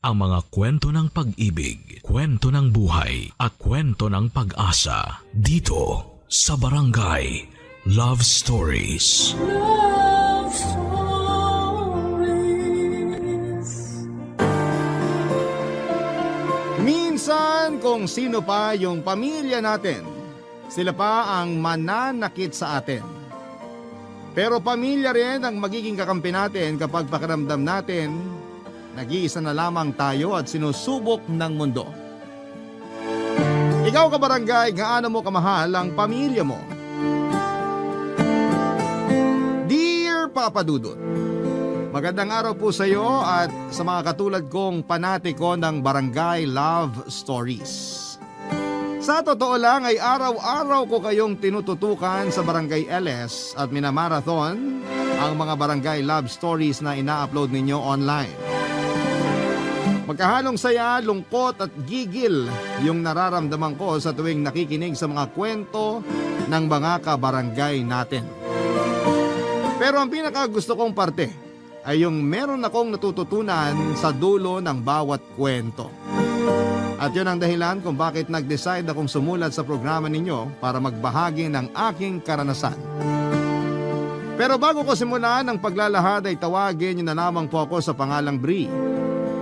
ang mga kwento ng pag-ibig, kwento ng buhay, at kwento ng pag-asa dito sa Barangay Love Stories. Love Stories. Minsan kung sino pa yung pamilya natin, sila pa ang mananakit sa atin. Pero pamilya rin ang magiging kakampi natin kapag pakiramdam natin, nag-iisa na lamang tayo at sinusubok ng mundo. Ikaw kabarangay, gaano mo kamahal ang pamilya mo? Dear Papa Dudut, magandang araw po sa iyo at sa mga katulad kong panatiko ng Barangay Love Stories. Sa totoo lang ay araw-araw ko kayong tinututukan sa Barangay LS at minamarathon ang mga Barangay Love Stories na ina-upload ninyo online. Magkahalong saya, lungkot at gigil yung nararamdaman ko sa tuwing nakikinig sa mga kwento ng mga kabarangay natin. Pero ang pinakagusto kong parte ay yung meron akong natututunan sa dulo ng bawat kwento. At yun ang dahilan kung bakit nag-decide akong sumulat sa programa ninyo para magbahagi ng aking karanasan. Pero bago ko simulan ang paglalahad ay tawagin niyo na lamang po ako sa pangalang Bri.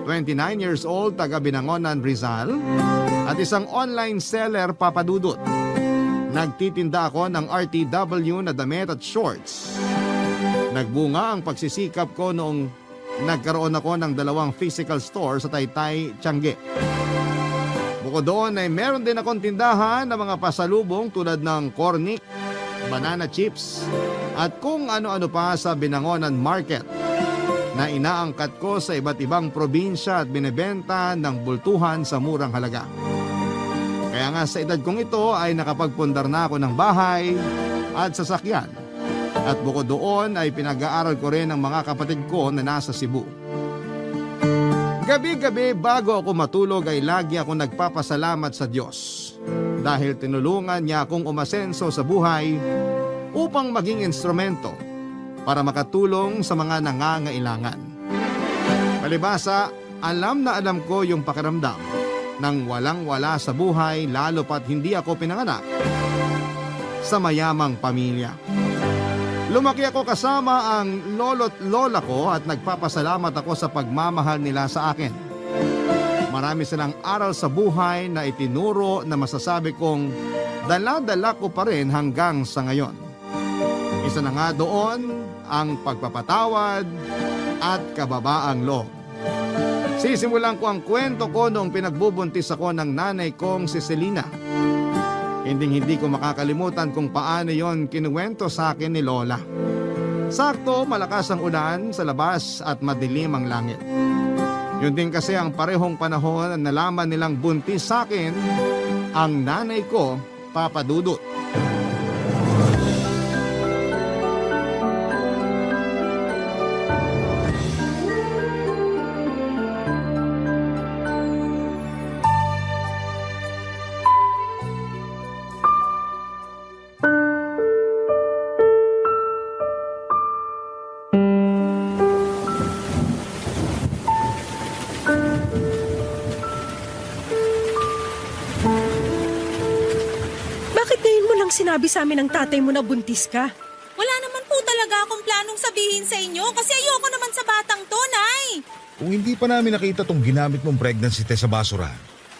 29 years old, taga Binangonan, Rizal, at isang online seller papadudot. Nagtitinda ako ng RTW na damit at shorts. Nagbunga ang pagsisikap ko noong nagkaroon ako ng 2 physical store sa Taytay, Tiangge. Bukod doon ay meron din akong tindahan ng mga pasalubong tulad ng cornic, banana chips, at kung ano-ano pa sa Binangonan Market na inaangkat ko sa iba't ibang probinsya at binebenta ng bultuhan sa murang halaga. Kaya nga sa edad kong ito ay nakapagpundar na ako ng bahay at sasakyan. At bukod doon ay pinag-aaral ko rin ang mga kapatid ko na nasa Cebu. Gabi-gabi bago ako matulog ay lagi ako nagpapasalamat sa Diyos dahil tinulungan niya akong umasenso sa buhay upang maging instrumento para makatulong sa mga nangangailangan. Palibhasa, alam na alam ko yung pakiramdam ng walang-wala sa buhay lalo pat hindi ako pinanganak sa mayamang pamilya. Lumaki ako kasama ang lolo't lola ko at nagpapasalamat ako sa pagmamahal nila sa akin. Marami silang aral sa buhay na itinuro na masasabi kong dala-dala ko pa rin hanggang sa ngayon. Isa na nga doon ang pagpapatawad at kababaang loob. Sisimulan ko ang kwento ko noong pinagbubuntis ako ng nanay kong si Selena. Hindi ko makakalimutan kung paano yon kinuwento sa akin ni Lola. Sakto, malakas ang ulan sa labas at madilim ang langit. Yun din kasi ang parehong panahon na nalaman nilang buntis sa akin ang nanay ko, Papa Dudut. Sinabi sa amin ng tatay mo na buntis ka. Wala naman po talaga akong planong sabihin sa inyo kasi ayoko naman sa batang to, Nay. Kung hindi pa namin nakita tong ginamit mong pregnancy test sa basura,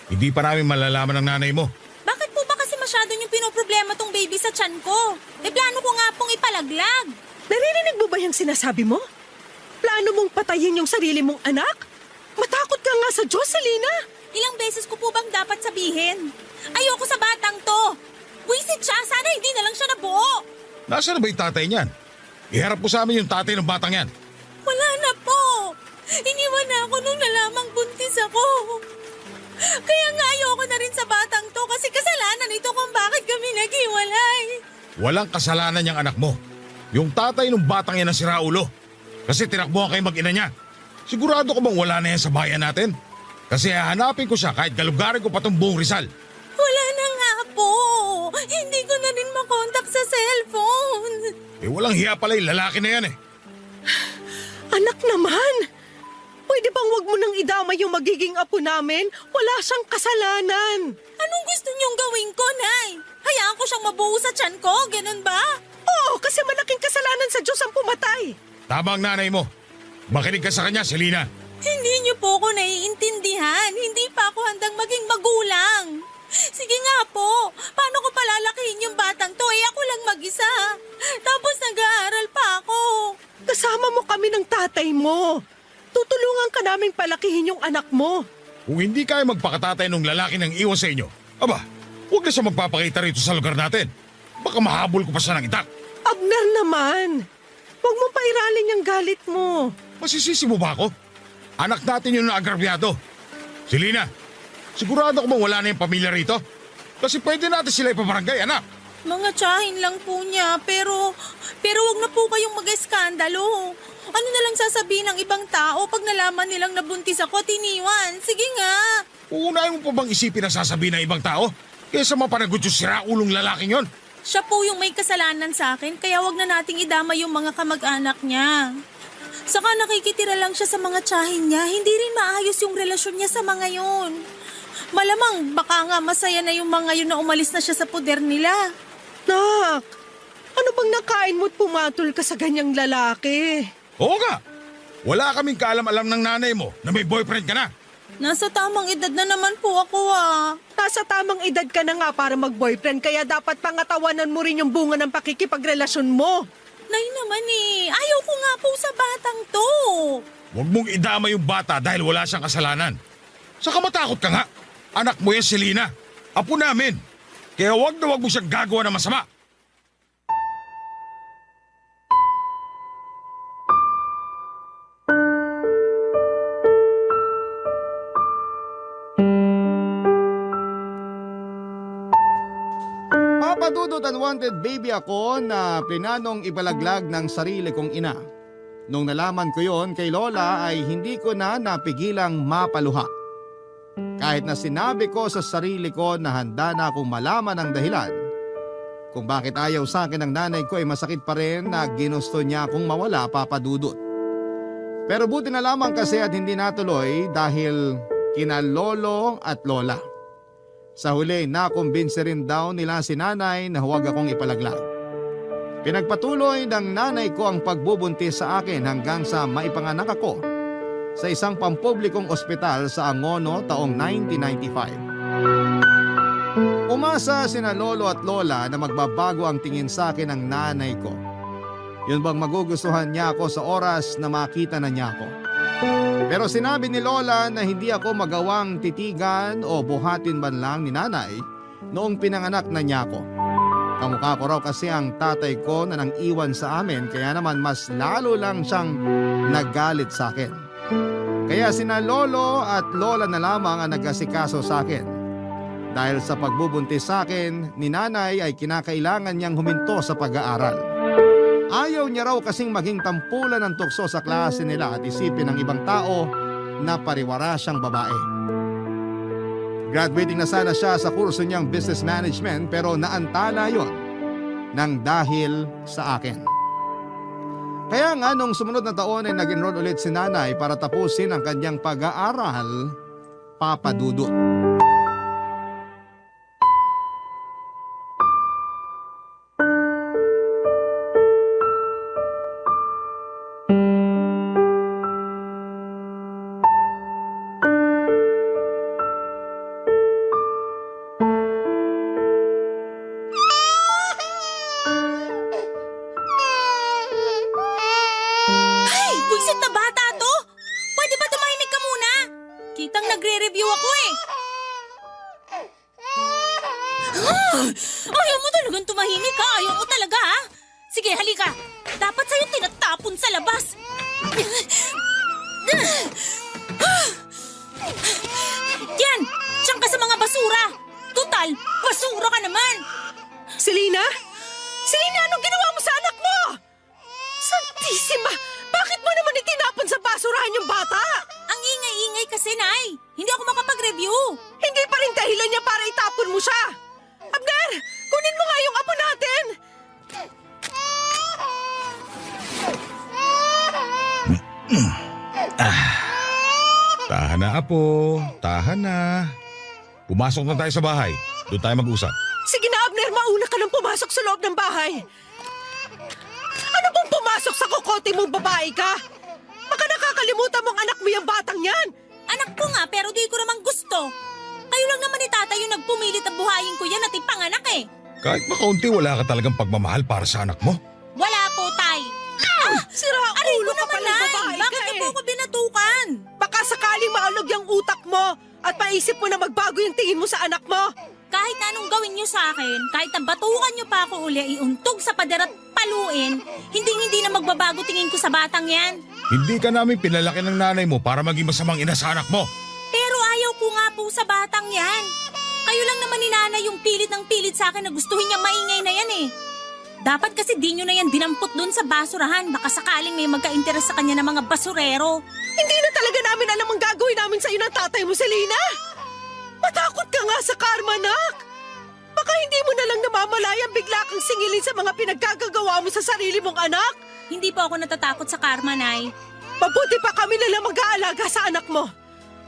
hindi pa namin malalaman ng nanay mo. Bakit po ba kasi masyado niyong pinoproblema tong baby sa tiyan ko? Plano ko nga pong ipalaglag. Naririnig mo ba yung sinasabi mo? Plano mong patayin yung sarili mong anak? Matakot ka nga sa Diyos, Selena. Ilang beses ko po bang dapat sabihin? Ayoko sa batang to. Wisit siya, sana hindi na lang siya nabuo. Nasaan na ba yung tatay niyan? Iharap po sa amin yung tatay ng batang yan. Wala na po. Iniwan na ako nung nalamang buntis ako. Kaya nga ayoko na rin sa batang to kasi kasalanan ito kung bakit kami naghiwalay. Walang kasalanan niyang anak mo. Yung tatay ng batang yan ang siraulo. Kasi tinakbuhan kayo mag-ina niya. Sigurado ko bang wala na yan sa bayan natin? Kasi hahanapin ko siya kahit galugarin ko pa tong buong Rizal. Wala na nga po. Hindi ko na rin makontak sa cellphone. Walang hiya pala yung lalaki na yan eh. Anak naman! Pwede bang wag mo nang idamay yung magiging apo namin? Wala siyang kasalanan. Anong gusto niyong gawin ko, Nay? Hayaan ko siyang mabuo sa tiyan ko, ganun ba? Oo, kasi malaking kasalanan sa Diyos ang pumatay. Tama ang nanay mo. Makinig ka sa kanya, Selena. Hindi niyo po ako naiintindihan. Hindi pa ako handang maging magulang. Sige nga po, paano ko palalakihin yung batang to? Ako lang mag-isa. Tapos nag-aaral pa ako. Kasama mo kami ng tatay mo. Tutulungan ka naming palakihin yung anak mo. Kung hindi kayo magpakatatay ng lalaki ng iwan sa inyo, aba, huwag na siya magpapakita rito sa lugar natin. Baka mahabol ko pa siya ng itak. Abner naman. Huwag mo pairalin yung galit mo. Masisisi mo ba ako? Anak natin yung naagrabyado. Selena, sigurado ko bang wala na yung pamilya rito? Kasi pwede natin sila ipabarangay, anak. Mga tsahin lang po niya, pero wag na po kayong mag-eskandalo. Ano na lang sasabihin ng ibang tao pag nalaman nilang nabuntis ako at iniwan? Sige nga. Uunahin mo pa bang isipin ang sasabihin ng ibang tao? Kesa mapanagot yung siraulong lalaking yon. Siya po yung may kasalanan sa akin, kaya wag na nating idama yung mga kamag-anak niya. Saka nakikitira lang siya sa mga tsahin niya, hindi rin maayos yung relasyon niya sa mga yon. Malamang baka nga masaya na yung mga yun na umalis na siya sa poder nila. Nak, ano bang nakain mo't pumatol ka sa ganyang lalaki? Oo nga. Wala kaming kaalam-alam ng nanay mo na may boyfriend ka na. Nasa tamang edad na naman po ako Nasa tamang edad ka na nga para mag-boyfriend, kaya dapat pangatawanan mo rin yung bunga ng pakikipagrelasyon mo. Nay naman ayaw ko nga po sa batang to. Huwag mong idama yung bata dahil wala siyang kasalanan. Saka matakot ka nga. Anak mo yan, Selena. Apo namin. Kaya huwag mo siyang gagawa ng masama. Papadudot unwanted baby ako na plinanong ipalaglag ng sarili kong ina. Nung nalaman ko yon kay Lola ay hindi ko na napigilang mapaluha. Kahit na sinabi ko sa sarili ko na handa na akong malaman ang dahilan kung bakit ayaw sa akin ng nanay ko ay masakit pa rin na ginusto niya akong mawala, Papadudot. Pero buti na lamang kasi at hindi natuloy dahil kina lolo at lola. Sa huli, nakumbinse rin daw nila si nanay na huwag akong ipalaglag. Pinagpatuloy ng nanay ko ang pagbubuntis sa akin hanggang sa maipanganak ako sa isang pampublikong ospital sa Angono taong 1995. Umasa sina lolo at lola na magbabago ang tingin sa akin ng nanay ko. Yun bang magugustuhan niya ako sa oras na makita na niya ako. Pero sinabi ni lola na hindi ako magawang titigan o buhatin man lang ni nanay noong pinanganak na niya ako. Kamukha ko raw kasi ang tatay ko na nang iwan sa amin, kaya naman mas lalo lang siyang naggalit sa akin. Kaya sina lolo at lola na lamang ang nag-asikaso sa akin. Dahil sa pagbubuntis sa akin ni nanay ay kinakailangan niyang huminto sa pag-aaral. Ayaw niya raw kasing maging tampulan ng tukso sa klase nila at isipin ng ibang tao na pariwara siyang babae. Graduating na sana siya sa kurso niyang business management pero naantala yon nang dahil sa akin. Kaya nga nung sumunod na taon ay nag-enroll ulit si nanay para tapusin ang kanyang pag-aaral, Papadudot. Buisit na bata to! Pwede ba tumahimik ka muna? Kitang nagre-review ako Ayaw mo talagang tumahimik ha? Ayaw mo talaga ha? Sige, halika. Dapat sa'yo tinatapon sa labas. Yan! Diyan ka sa mga basura! Total, basura ka naman! Selena? Selena, anong ginawa mo sa anak mo? Santisima! Bakit mo naman itinapon sa basurahan yung bata? Ang ingay-ingay kasi, Nay. Hindi ako makapag-review. Hindi pa rin dahilan niya para itapon mo siya. Abner, kunin mo nga yung apo natin. na apo, tahan na. Pumasok na tayo sa bahay. Doon tayo mag-usap. Sige na, Abner, mauna ka nang pumasok sa loob ng bahay. Ano bang pumasok sa kokote mong babae ka? Baka nakakalimutan mong anak mo yung batang yan. Anak ko nga pero di ko naman gusto. Kayo lang naman ni tatay yung nagpumilit at buhayin ko yan at ipanganak eh. Kahit makaunti, wala ka talagang pagmamahal para sa anak mo. Wala po, tay. Sira Aray ulo ko ka naman, palang nay. babae Bakit ka niyo eh. po ako binatukan? Baka sakaling maalog yung utak mo at maisip mo na magbago yung tingin mo sa anak mo. Kahit na anong gawin niyo sa akin, kahit na batukan niyo pa ako uli, iuntog sa pader at paluin, hindi na magbabago tingin ko sa batang yan. Hindi ka namin pinalaki ng nanay mo para maging masamang ina sa anak mo. Pero ayaw ko nga po sa batang yan. Kayo lang naman ni nanay yung pilit ng pilit sa akin na gustuhin niya maingay na yan eh. Dapat kasi di nyo na yan dinampot dun sa basurahan. Baka sakaling may magka-interes sa kanya ng mga basurero. Hindi na talaga namin alam ang gagawin namin sa iyo ng tatay mo, Selena. Matakot ka nga sa karma, nak. Baka hindi mo na lang namamalayang bigla kang singilin sa mga pinagkagagawa mo sa sarili mong anak. Hindi po ako natatakot sa karma, Nay. Mabuti pa kami na lang mag-aalaga sa anak mo.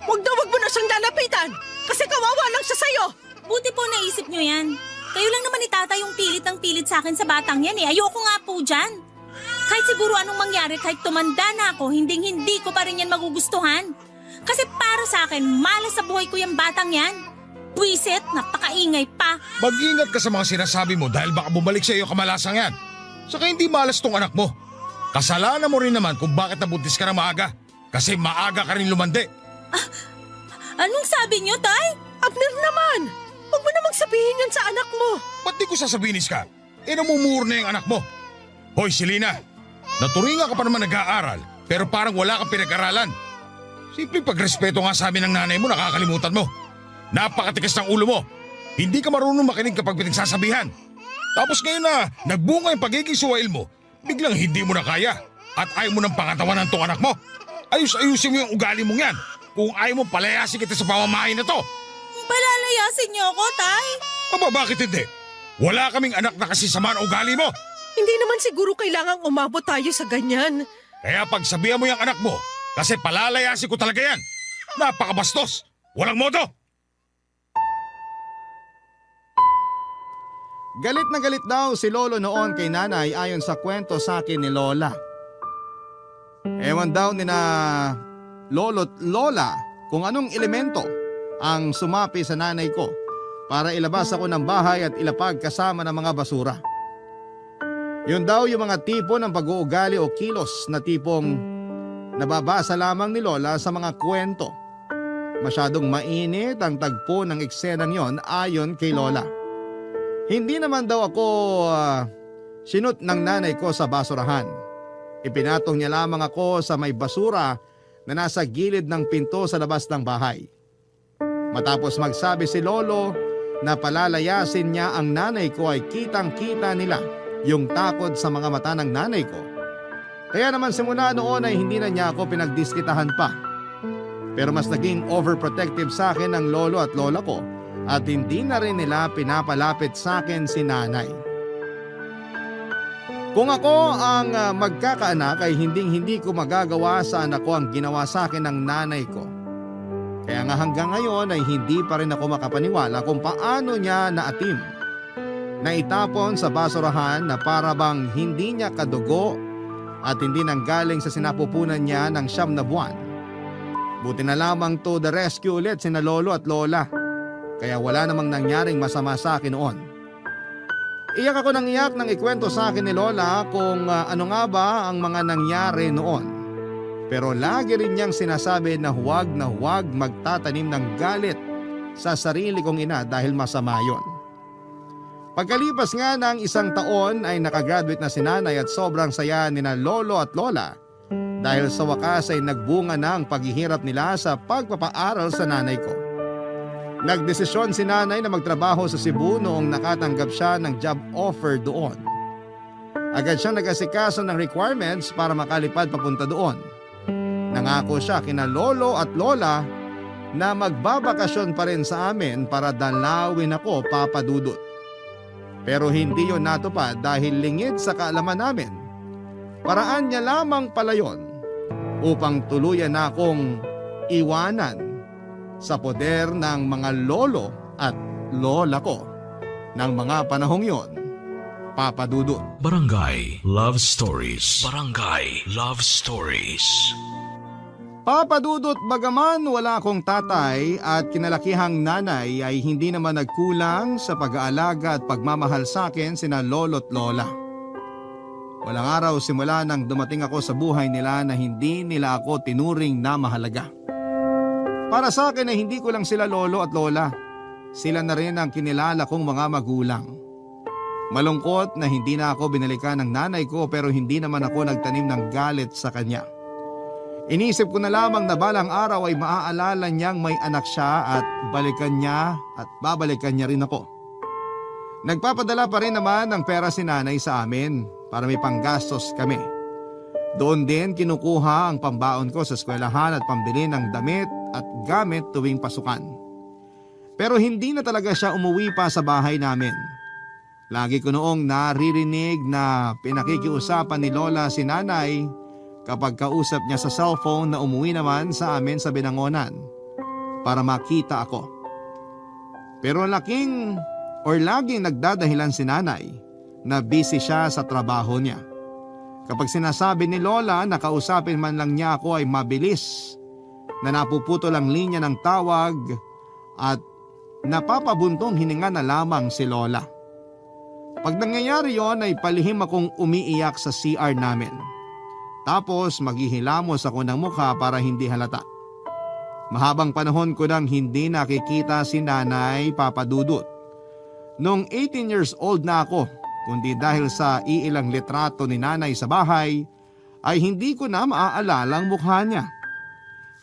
Huwag mo na siyang lalapitan kasi kawawa lang siya sa'yo. Buti po naisip nyo yan. Kayo lang naman ni tata yung pilit ng pilit sa akin sa batang yan eh. Ayoko nga po dyan. Kahit siguro anong mangyari, kahit tumanda na ako, hindi ko pa rin yan magugustuhan. Kasi para sa akin, malas sa buhay ko yung batang yan. Buisit, napakaingay pa. Mag-ingat ka sa mga sinasabi mo dahil baka bumalik sa iyo kamalasang yan. Saka hindi malas tong anak mo. Kasalanan mo rin naman kung bakit nabuntis ka na maaga. Kasi maaga ka rin lumandi. Anong sabi nyo, Tay? Abner naman, huwag mo namang sabihin yan sa anak mo. Ba't di ko sasabihin, Iska? Namumuro na yung anak mo. Hoy, Selena, naturinga ka pa naman nag-aaral pero parang wala kang pinag-aralan. Simple pagrespeto nga sa amin ng nanay mo, nakakalimutan mo. Napakatikas ng ulo mo. Hindi ka marunong makinig kapag pinagsasabihan. Tapos ngayon na nagbunga yung pagiging suwail mo, biglang hindi mo na kaya at ayaw mo ng pangatawanan tong anak mo. Ayus-ayusin mo yung ugali mong yan. Kung ayaw mo, palayasin kita sa pamamahay na to. Palalayasin niyo ako, Tay? Aba, bakit hindi? Wala kaming anak na kasi sama ang ugali mo. Hindi naman siguro kailangang umabot tayo sa ganyan. Kaya pagsabihan mo yung anak mo, kasi palalayasin ko talaga yan. Napakabastos. Walang modo. Galit na galit daw si Lolo noon kay nanay ayon sa kwento sa akin ni Lola. Ewan daw ni na Lolo't Lola kung anong elemento ang sumapi sa nanay ko para ilabas ako ng bahay at ilapag kasama ng mga basura. Yun daw yung mga tipo ng pag-uugali o kilos na tipong nababasa lamang ni Lola sa mga kwento. Masyadong mainit ang tagpo ng eksenang yon ayon kay Lola. Hindi naman daw ako sinut ng nanay ko sa basurahan. Ipinatong niya lamang ako sa may basura na nasa gilid ng pinto sa labas ng bahay. Matapos magsabi si Lolo na palalayasin niya ang nanay ko ay kitang-kita nila yung takot sa mga mata ng nanay ko. Kaya naman simula noon ay hindi na niya ako pinagdiskitahan pa. Pero mas naging overprotective sa akin ng lolo at lola ko at hindi na rin nila pinapalapit sa akin si nanay. Kung ako ang magkakaanak ay hindi ko magagawa sa anak ko ang ginawa sa akin ng nanay ko. Kaya nga hanggang ngayon ay hindi pa rin ako makapaniwala kung paano niya naatim na itapon sa basurahan na para bang hindi niya kadugo at hindi nanggaling sa sinapupunan niya ng 9 na buwan. Buti na lamang to the rescue ulit sina lolo at lola. Kaya wala namang nangyaring masama sa akin noon. Iyak ako ng iyak nang ikwento sa akin ni Lola kung ano nga ba ang mga nangyari noon. Pero lagi rin niyang sinasabi na huwag magtatanim ng galit sa sarili kong ina dahil masama yon. Pagkalipas nga ng 1 taon ay nakagraduate na si nanay at sobrang saya ni na lolo at lola dahil sa wakas ay nagbunga na ang paghihirap nila sa pagpapaaral sa nanay ko. Nagdesisyon si nanay na magtrabaho sa Cebu noong nakatanggap siya ng job offer doon. Agad siyang nag-asikaso ng requirements para makalipad papunta doon. Nangako siya kina lolo at lola na magbabakasyon pa rin sa amin para dalawin ako papadudot. Pero hindi yon natupad dahil lingid sa kaalaman namin. Paraan niya lamang pala yon upang tuluyan na akong iwanan sa poder ng mga lolo at lola ko ng mga panahong yon, Papa Dudut. Barangay Love Stories. Barangay Love Stories. Papa Dudut, bagaman wala akong tatay at kinalakihang nanay ay hindi naman nagkulang sa pag-aalaga at pagmamahal sa akin sina lolo't lola. Walang araw simula nang dumating ako sa buhay nila na hindi nila ako tinuring na mahalaga. Para sa akin ay hindi ko lang sila lolo at lola. Sila na rin ang kinilala kong mga magulang. Malungkot na hindi na ako binalikan ng nanay ko pero hindi naman ako nagtanim ng galit sa kanya. Inisip ko na lamang na balang araw ay maaalala niyang may anak siya at balikan niya at babalikan niya rin ako. Nagpapadala pa rin naman ng pera si nanay sa amin para may panggastos kami. Doon din kinukuha ang pambaon ko sa eskwelahan at pambili ng damit at gamit tuwing pasukan. Pero hindi na talaga siya umuwi pa sa bahay namin. Lagi ko noong naririnig na pinakikiusapan ni Lola si nanay kapag kausap niya sa cellphone na umuwi naman sa amin sa Binangonan para makita ako. Pero laging nagdadahilan si nanay na busy siya sa trabaho niya. Kapag sinasabi ni Lola na kausapin man lang niya ako ay mabilis na napuputol ang linya ng tawag at napapabuntong hininga na lamang si Lola. Pag nangyayari yon ay palihim akong umiiyak sa CR namin. Tapos maghihilamos ako ng mukha para hindi halata. Mahabang panahon ko nang hindi nakikita si nanay, Papa Dudut. Noong 18 years old na ako, kundi dahil sa iilang litrato ni nanay sa bahay, ay hindi ko na maaalala ang mukha niya.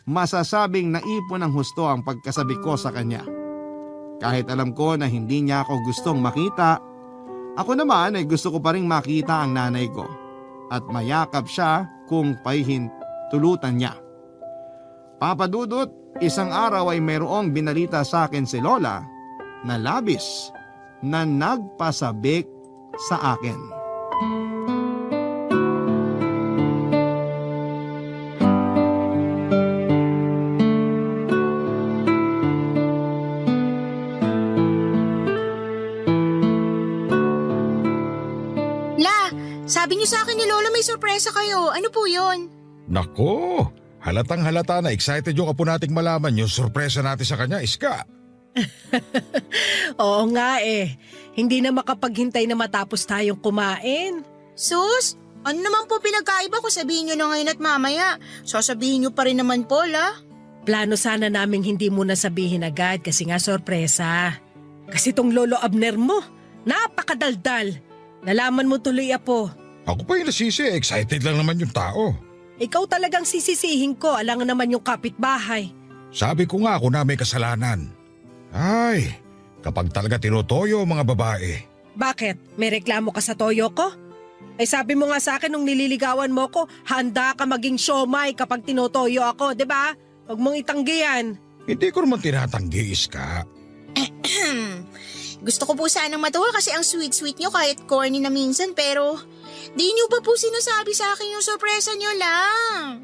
Masasabing naipon ng husto ang pagkasabi ko sa kanya. Kahit alam ko na hindi niya ako gustong makita, ako naman ay gusto ko pa ring makita ang nanay ko at mayakap siya kung pahihintulutan niya. Papa Dudut, isang araw ay mayroong binalita sa akin si Lola na labis na nagpasabik sa akin. Sabi niyo sa akin ni Lola may sorpresa kayo. Ano po yun? Nako, halatang halata na excited yung apo nating malaman yung sorpresa natin sa kanya, Iska. Oo nga eh. Hindi na makapaghintay na matapos tayong kumain. Sus, ano naman po pinagkaiba kung sabihin niyo na ngayon at mamaya? Sasabihin niyo pa rin naman po, la. Plano sana naming hindi mo na sabihin agad kasi nga sorpresa. Kasi tong Lolo Abner mo, napakadaldal. Nalaman mo tuloy, apo. Ako pa yung nasisi, excited lang naman yung tao. Ikaw talagang sisisihin ko, alangan naman yung kapitbahay. Sabi ko nga ako na may kasalanan. Ay, kapag talaga tinutoyo mga babae. Bakit? May reklamo ka sa toyo ko? Ay sabi mo nga sa akin nung nililigawan mo ko, handa ka maging siomay kapag tinutoyo ako, di ba? Huwag mong itanggi yan. Hindi ko naman tinatanggi, Iska. Gusto ko po sanang matuwa kasi ang sweet-sweet niyo kahit corny na minsan pero di niyo pa po sinasabi sa akin yung sorpresa niyo lang.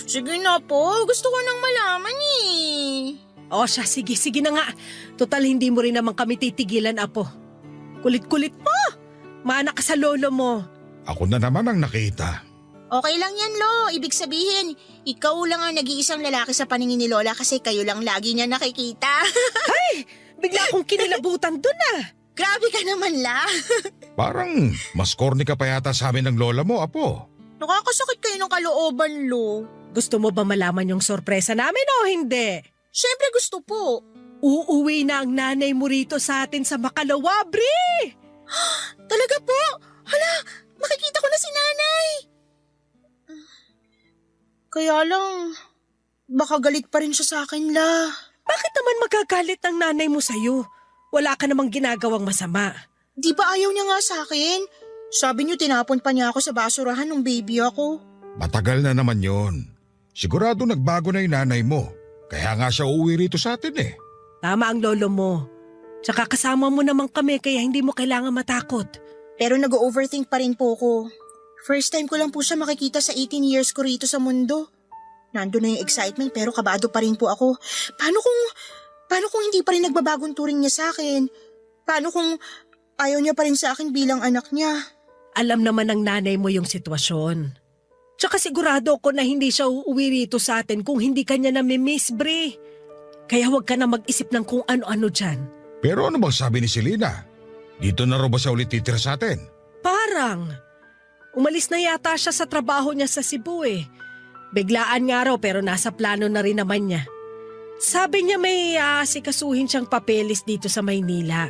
Sige na po, gusto ko nang malaman eh. O siya, sige na nga. Total hindi mo rin naman kami titigilan, apo. Kulit-kulit mo. Mana ka sa lolo mo. Ako na naman ang nakita. Okay lang yan, Lo. Ibig sabihin, ikaw lang ang nag-iisang lalaki sa paningin ni Lola kasi kayo lang lagi niya nakikita. Ay! Bigla akong kinilabutan dun ah. Grabe ka naman, La. Parang mas corny ka pa yata sa amin ng lola mo, apo. Nakakasakit kayo ng kalooban, Lo. Gusto mo ba malaman yung sorpresa namin o hindi? Siyempre gusto po. Uuwi na ang nanay mo rito sa atin sa Makalawa, Bri! Talaga po? Hala, makikita ko na si nanay. Kaya lang, baka galit pa rin siya sa akin, La. Bakit naman magagalit ang nanay mo sa'yo? Wala ka namang ginagawang masama. Di ba ayaw niya nga sa akin? Sabi niyo tinapon pa niya ako sa basurahan nung baby ako. Matagal na naman yon. Sigurado nagbago na yung nanay mo. Kaya nga siya uuwi rito sa atin eh. Tama ang lolo mo. Tsaka kasama mo naman kami kaya hindi mo kailangan matakot. Pero nag-overthink pa rin po ko. First time ko lang po siya makikita sa 18 years ko rito sa mundo. Nandun na yung excitement pero kabado pa rin po ako. Paano kung hindi pa rin nagbabagong turing niya sa akin? Paano kung ayaw niya pa rin sa akin bilang anak niya? Alam naman ng nanay mo yung sitwasyon. Tsaka sigurado ko na hindi siya uuwi rito sa atin kung hindi kanya nami-miss, Bre. Kaya huwag ka na mag-isip ng kung ano-ano dyan. Pero ano bang sabi ni Selena? Dito na raw ba siya ulit titira sa atin? Parang, umalis na yata siya sa trabaho niya sa Cebu eh. Biglaan nga raw pero nasa plano na rin naman niya. Sabi niya may asikasuhin siyang papeles dito sa Maynila.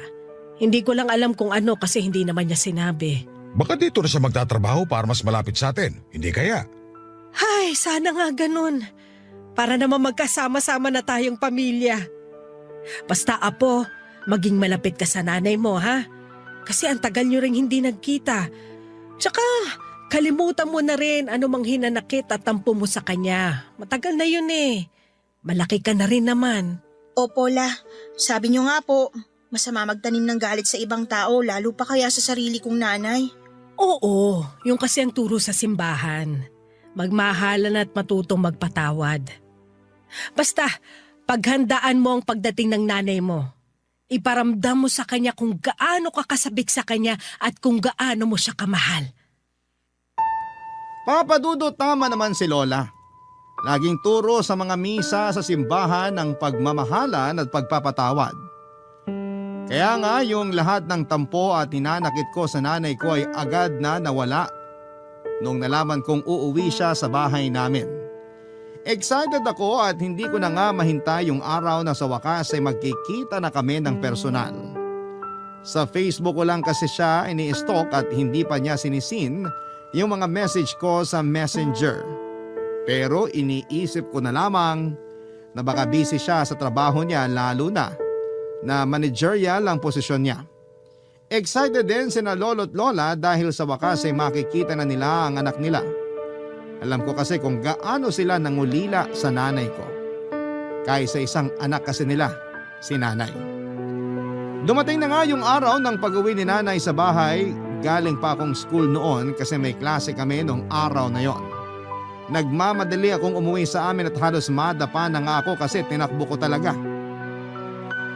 Hindi ko lang alam kung ano kasi hindi naman niya sinabi. Baka dito na siya magtatrabaho para mas malapit sa atin. Hindi kaya? Ay, sana nga ganun. Para naman magkasama-sama na tayong pamilya. Basta apo, maging malapit ka sa nanay mo ha. Kasi ang tagal niyo ring hindi nagkita. Tsaka kalimutan mo na rin anumang hinanakit at tampo mo sa kanya. Matagal na yun eh. Malaki ka na rin naman. Opo, La. Sabi niyo nga po, masama magtanim ng galit sa ibang tao lalo pa kaya sa sarili kong nanay. Oo, yung kasi ang turo sa simbahan. Magmahalan at matutong magpatawad. Basta, paghandaan mo ang pagdating ng nanay mo. Iparamdam mo sa kanya kung gaano ka kasabik sa kanya at kung gaano mo siya kamahal. Papa Dudut, tama naman si Lola. Laging turo sa mga misa sa simbahan ang pagmamahalan at pagpapatawad. Kaya nga yung lahat ng tampo at hinanakit ko sa nanay ko ay agad na nawala nung nalaman kong uuwi siya sa bahay namin. Excited ako at hindi ko na nga mahintay yung araw na sa wakas ay magkikita na kami ng personal. Sa Facebook ko lang kasi siya ini-stalk at hindi pa niya sinisin yung mga message ko sa Messenger. Pero iniisip ko na lamang na baka busy siya sa trabaho niya lalo na managerial ang posisyon niya. Excited din sina lolo't lola dahil sa wakas ay makikita na nila ang anak nila. Alam ko kasi kung gaano sila nangulila sa nanay ko. Kaysa isang anak kasi nila, si nanay. Dumating na nga yung araw ng pag-uwi ni nanay sa bahay. Galing pa akong school noon kasi may klase kami nung araw na yon. Nagmamadali akong umuwi sa amin at halos madapa na nga ako kasi tinakbo ko talaga.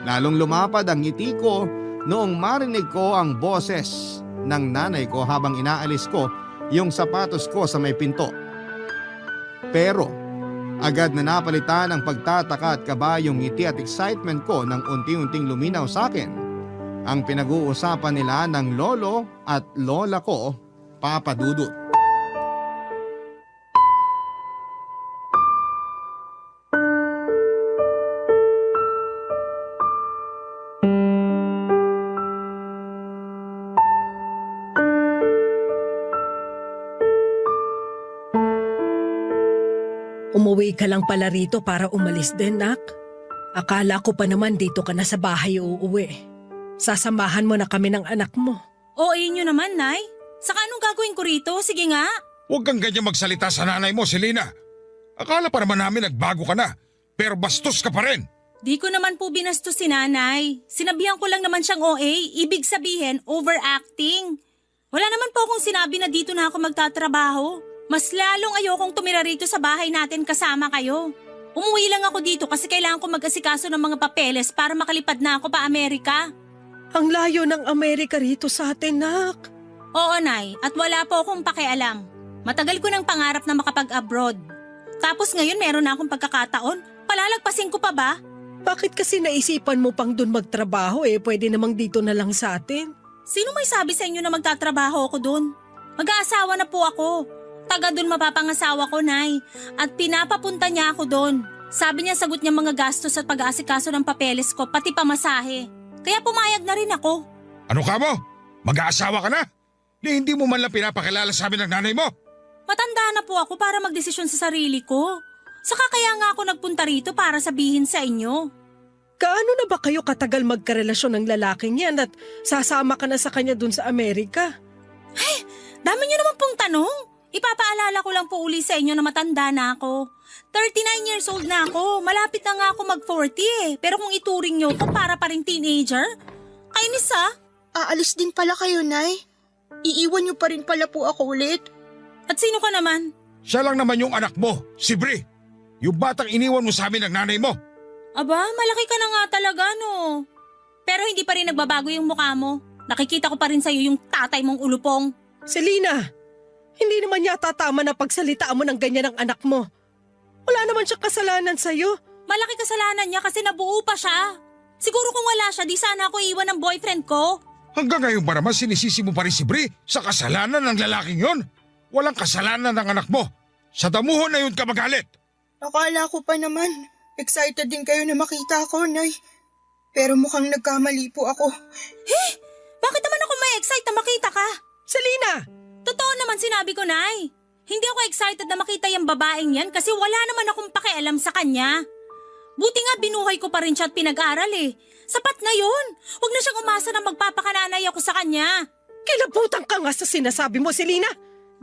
Lalong lumapad ang ngiti ko noong marinig ko ang boses ng nanay ko habang inaalis ko yung sapatos ko sa may pinto. Pero agad na napalitan ang pagtataka at kaba yung ngiti at excitement ko nang unti-unting luminaw sa akin ang pinag-uusapan nila ng lolo at lola ko, Papa Dudut. Umuwi ka lang pala rito para umalis din, nak. Akala ko pa naman dito ka na sa bahay uuwi. Sasamahan mo na kami ng anak mo. O, inyo naman, Nay. Saka anong gagawin ko rito? Sige nga. Huwag kang ganyan magsalita sa nanay mo, Selena. Akala pa naman namin nagbago ka na, pero bastos ka pa rin. Di ko naman po binastos si Nanay. Sinabihan ko lang naman siyang OA. Ibig sabihin, overacting. Wala naman po akong sinabi na dito na ako magtatrabaho. Mas lalong ayokong tumira rito sa bahay natin kasama kayo. Umuwi lang ako dito kasi kailangan ko mag-asikaso ng mga papeles para makalipad na ako pa Amerika. Ang layo ng Amerika rito sa atin, nak. Oo, Nay, at wala po akong pakialam. Matagal ko ng pangarap na makapag-abroad. Tapos ngayon meron na akong pagkakataon. Palalagpasin ko pa ba? Bakit kasi naisipan mo pang dun magtrabaho pwede namang dito na lang sa atin? Sino may sabi sa inyo na magtatrabaho ako dun? Mag-aasawa na po ako. Taga dun mapapangasawa ko, Nay. At pinapapunta niya ako dun. Sabi niya sagot niya mga gastos at pag-aasikaso ng papeles ko, pati pamasahe. Kaya pumayag na rin ako. Ano ka mo? Mag-aasawa ka na? Hindi mo man lang pinapakilala sa amin ng nanay mo. Matanda na po ako para magdesisyon sa sarili ko. Saka kaya nga ako nagpunta rito para sabihin sa inyo. Kaano na ba kayo katagal magkarelasyon ng lalaking yan at sasama ka na sa kanya dun sa Amerika? Dami niyo naman pong tanong. Ipapaalala ko lang po uli sa inyo na matanda na ako. 39 years old na ako. Malapit na nga ako mag-40 Pero kung ituring niyo ko para pa rin teenager, kainis Aalis din pala kayo, Nay. Iiwan niyo pa rin pala po ako ulit. At sino ka naman? Siya lang naman yung anak mo, si Bri. Yung batang iniwan mo sa amin ng nanay mo. Aba, malaki ka na nga talaga, no? Pero hindi pa rin nagbabago yung mukha mo. Nakikita ko pa rin sa'yo yung tatay mong ulupong. Selena, hindi naman yata tama na pagsalitaan mo ng ganyan ang anak mo. Wala naman siyang kasalanan sa'yo. Malaki kasalanan niya kasi nabuo pa siya. Siguro kung wala siya, di sana ako iwan ng boyfriend ko. Hanggang ngayon ba naman sinisisi mo pa rin si Bri sa kasalanan ng lalaking yon? Walang kasalanan ng anak mo. Sa damuhon na yun ka magalit. Akala ko pa naman, excited din kayo na makita ako, Nay. Pero mukhang nagkamali po ako. Bakit naman ako ma-excite na makita ka? Selena! Totoo naman sinabi ko, Nay. Hindi ako excited na makita yung babaeng yan kasi wala naman akong pakialam sa kanya. Buti nga binuhay ko pa rin siya at pinag-aral eh. Sapat na yun. Huwag na siyang umasa na magpapakananay ako sa kanya. Kilabutan ka nga sa sinasabi mo, Selena!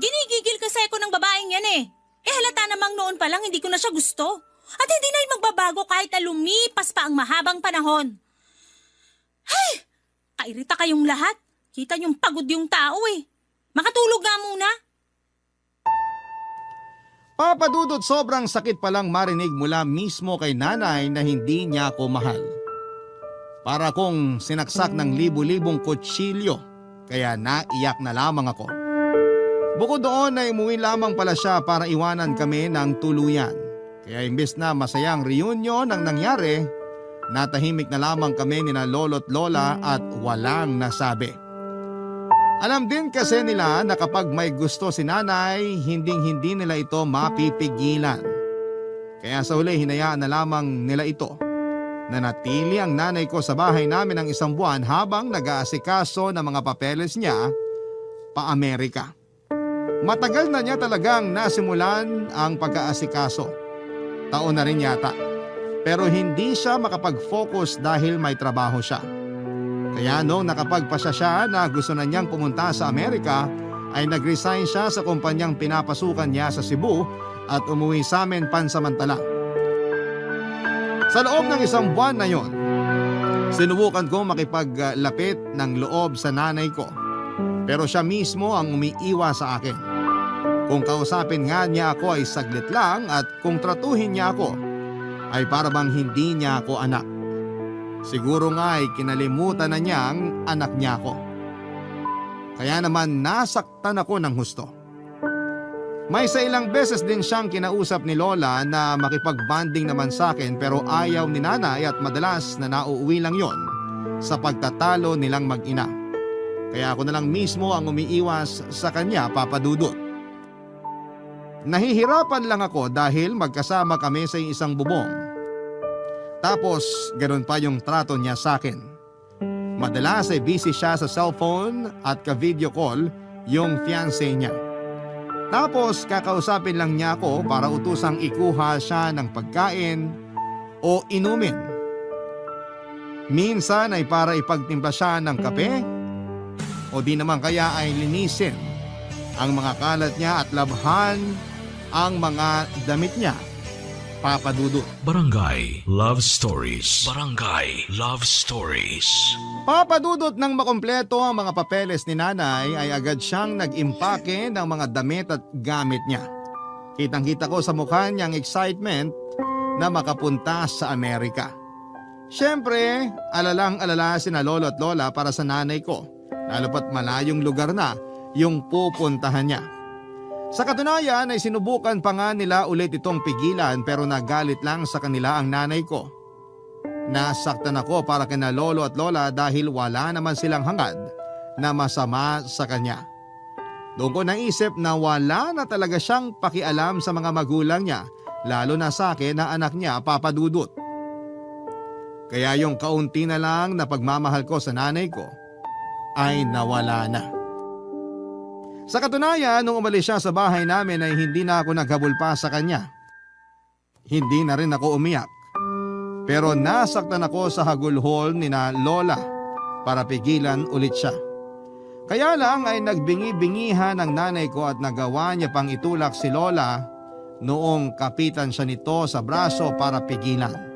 Ginigigil kasi ako ng babaeng yan eh. Halata namang noon pa lang hindi ko na siya gusto. At hindi na yun magbabago kahit na lumipas pa ang mahabang panahon. Hay! Kairita kayong lahat. Kita niyong pagod yung tao eh. Makatulog nga muna. Papa Dudut, sobrang sakit palang marinig mula mismo kay nanay na hindi niya ako mahal. Para kong sinaksak ng libu-libong kutsilyo, kaya naiyak na lamang ako. Bukod doon ay umuwi lamang pala siya para iwanan kami ng tuluyan. Kaya imbes na masayang reunion ang nangyari, natahimik na lamang kami nina lolo't lola at walang nasabi. Alam din kasi nila na kapag may gusto si nanay, hindi nila ito mapipigilan. Kaya sa huli hinayaan na lamang nila ito. Nanatili ang nanay ko sa bahay namin ng 1 buwan habang nag-aasikaso ng mga papeles niya pa Amerika. Matagal na niya talagang nasimulan ang pag-aasikaso. Taon na rin yata. Pero hindi siya makapag-focus dahil may trabaho siya. Kaya noong nakapagpasya siya na gusto na niyang pumunta sa Amerika, ay nag-resign siya sa kumpanyang pinapasukan niya sa Cebu at umuwi sa amin pansamantala. Sa loob ng 1 buwan na yon, sinubukan ko makipaglapit ng loob sa nanay ko. Pero siya mismo ang umiiwa sa akin. Kung kausapin nga niya ako ay saglit lang at kung tratuhin niya ako ay para bang hindi niya ako anak. Siguro nga ay kinalimutan na niyang anak niya ako. Kaya naman nasaktan ako ng husto. May sa ilang beses din siyang kinausap ni Lola na makipagbanding naman sa akin pero ayaw ni nanay at madalas na nauuwi lang yon sa pagtatalo nilang mag-ina. Kaya ako na lang mismo ang umiiwas sa kanya, Papa Dudut. Nahihirapan lang ako dahil magkasama kami sa isang bubong. Tapos, ganun pa yung trato niya sa akin. Madalas ay busy siya sa cellphone at ka-video call yung fiancé niya. Tapos, kakausapin lang niya ako para utusang ikuha siya ng pagkain o inumin. Minsan ay para ipagtimpla siya ng kape o di naman kaya ay linisin ang mga kalat niya at labhan ang mga damit niya. Papa Dudut. Barangay Love Stories. Barangay Love Stories. Papa Dudut, nang makumpleto ang mga papeles ni nanay ay agad siyang nag-impake ng mga damit at gamit niya. Kitang-kita ko sa mukha niyang excitement na makapunta sa Amerika. Siyempre, alalang-alala sina lolo at lola para sa nanay ko, lalo pat malayong lugar na yung pupuntahan niya. Sa katunayan ay sinubukan pa nga nila ulit itong pigilan pero nagalit lang sa kanila ang nanay ko. Nasaktan ako para kina lolo at lola dahil wala naman silang hangad na masama sa kanya. Doon ko naisip na wala na talaga siyang pakialam sa mga magulang niya, lalo na sa akin na anak niya, Papa Dudut. Kaya yung kaunti na lang na pagmamahal ko sa nanay ko ay nawala na. Sa katunayan, nung umalis siya sa bahay namin ay hindi na ako naghabol pa sa kanya. Hindi na rin ako umiyak. Pero nasaktan ako sa hagulhol ni na Lola para pigilan ulit siya. Kaya lang ay nagbingi-bingihan ang nanay ko at nagawa niya pang itulak si Lola noong kapitan siya nito sa braso para pigilan.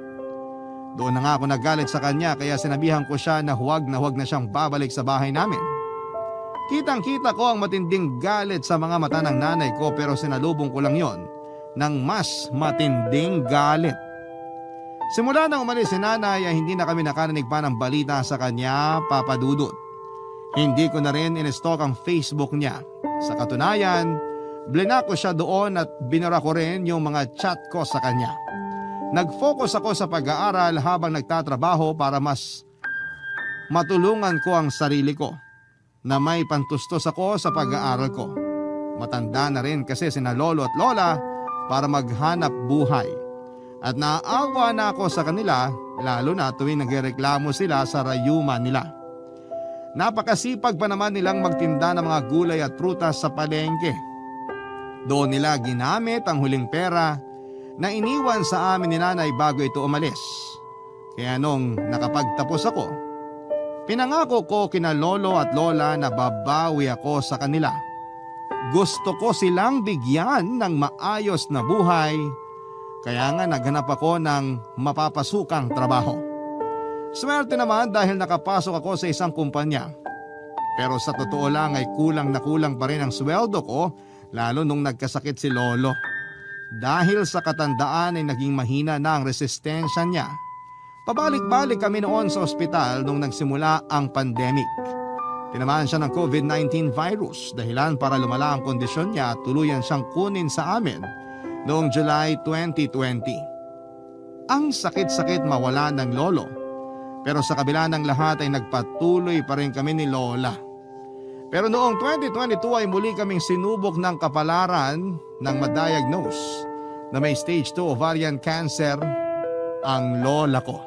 Doon na nga ako nagalit sa kanya kaya sinabihan ko siya na huwag na siyang babalik sa bahay namin. Kitang-kita ko ang matinding galit sa mga mata ng nanay ko pero sinalubong ko lang yon ng mas matinding galit. Simula nang umalis si nanay ay hindi na kami nakarinig pa ng balita sa kanya, Papa Dudut. Hindi ko na rin in-stalk ang Facebook niya. Sa katunayan, blinak ko siya doon at binura ko rin yung mga chat ko sa kanya. Nag-focus ako sa pag-aaral habang nagtatrabaho para mas matulungan ko ang sarili ko na may pantustos ako sa pag-aaral ko. Matanda na rin kasi sina lolo at lola para maghanap buhay. At naaawa na ako sa kanila lalo na tuwing nagreklamo sila sa rayuma nila. Napakasipag pa naman nilang magtinda ng mga gulay at prutas sa palengke. Doon nila ginamit ang huling pera na iniwan sa amin ni nanay bago ito umalis. Kaya nung nakapagtapos ako, pinangako ko kina lolo at lola na babawi ako sa kanila. Gusto ko silang bigyan ng maayos na buhay, kaya nga naghanap ako ng mapapasukang trabaho. Swerte naman dahil nakapasok ako sa isang kumpanya. Pero sa totoo lang ay kulang na kulang pa rin ang sweldo ko lalo nung nagkasakit si lolo. Dahil sa katandaan ay naging mahina na ang resistensya niya. Pabalik-balik kami noon sa ospital nung nagsimula ang pandemic. Tinamaan siya ng COVID-19 virus dahilan para lumala ang kondisyon niya at tuluyan siyang kunin sa amin noong July 2020. Ang sakit-sakit mawala ng lolo, pero sa kabila ng lahat ay nagpatuloy pa rin kami ni lola. Pero noong 2022 ay muli kaming sinubok ng kapalaran ng ma-diagnose na may stage 2 ovarian cancer ang lola ko.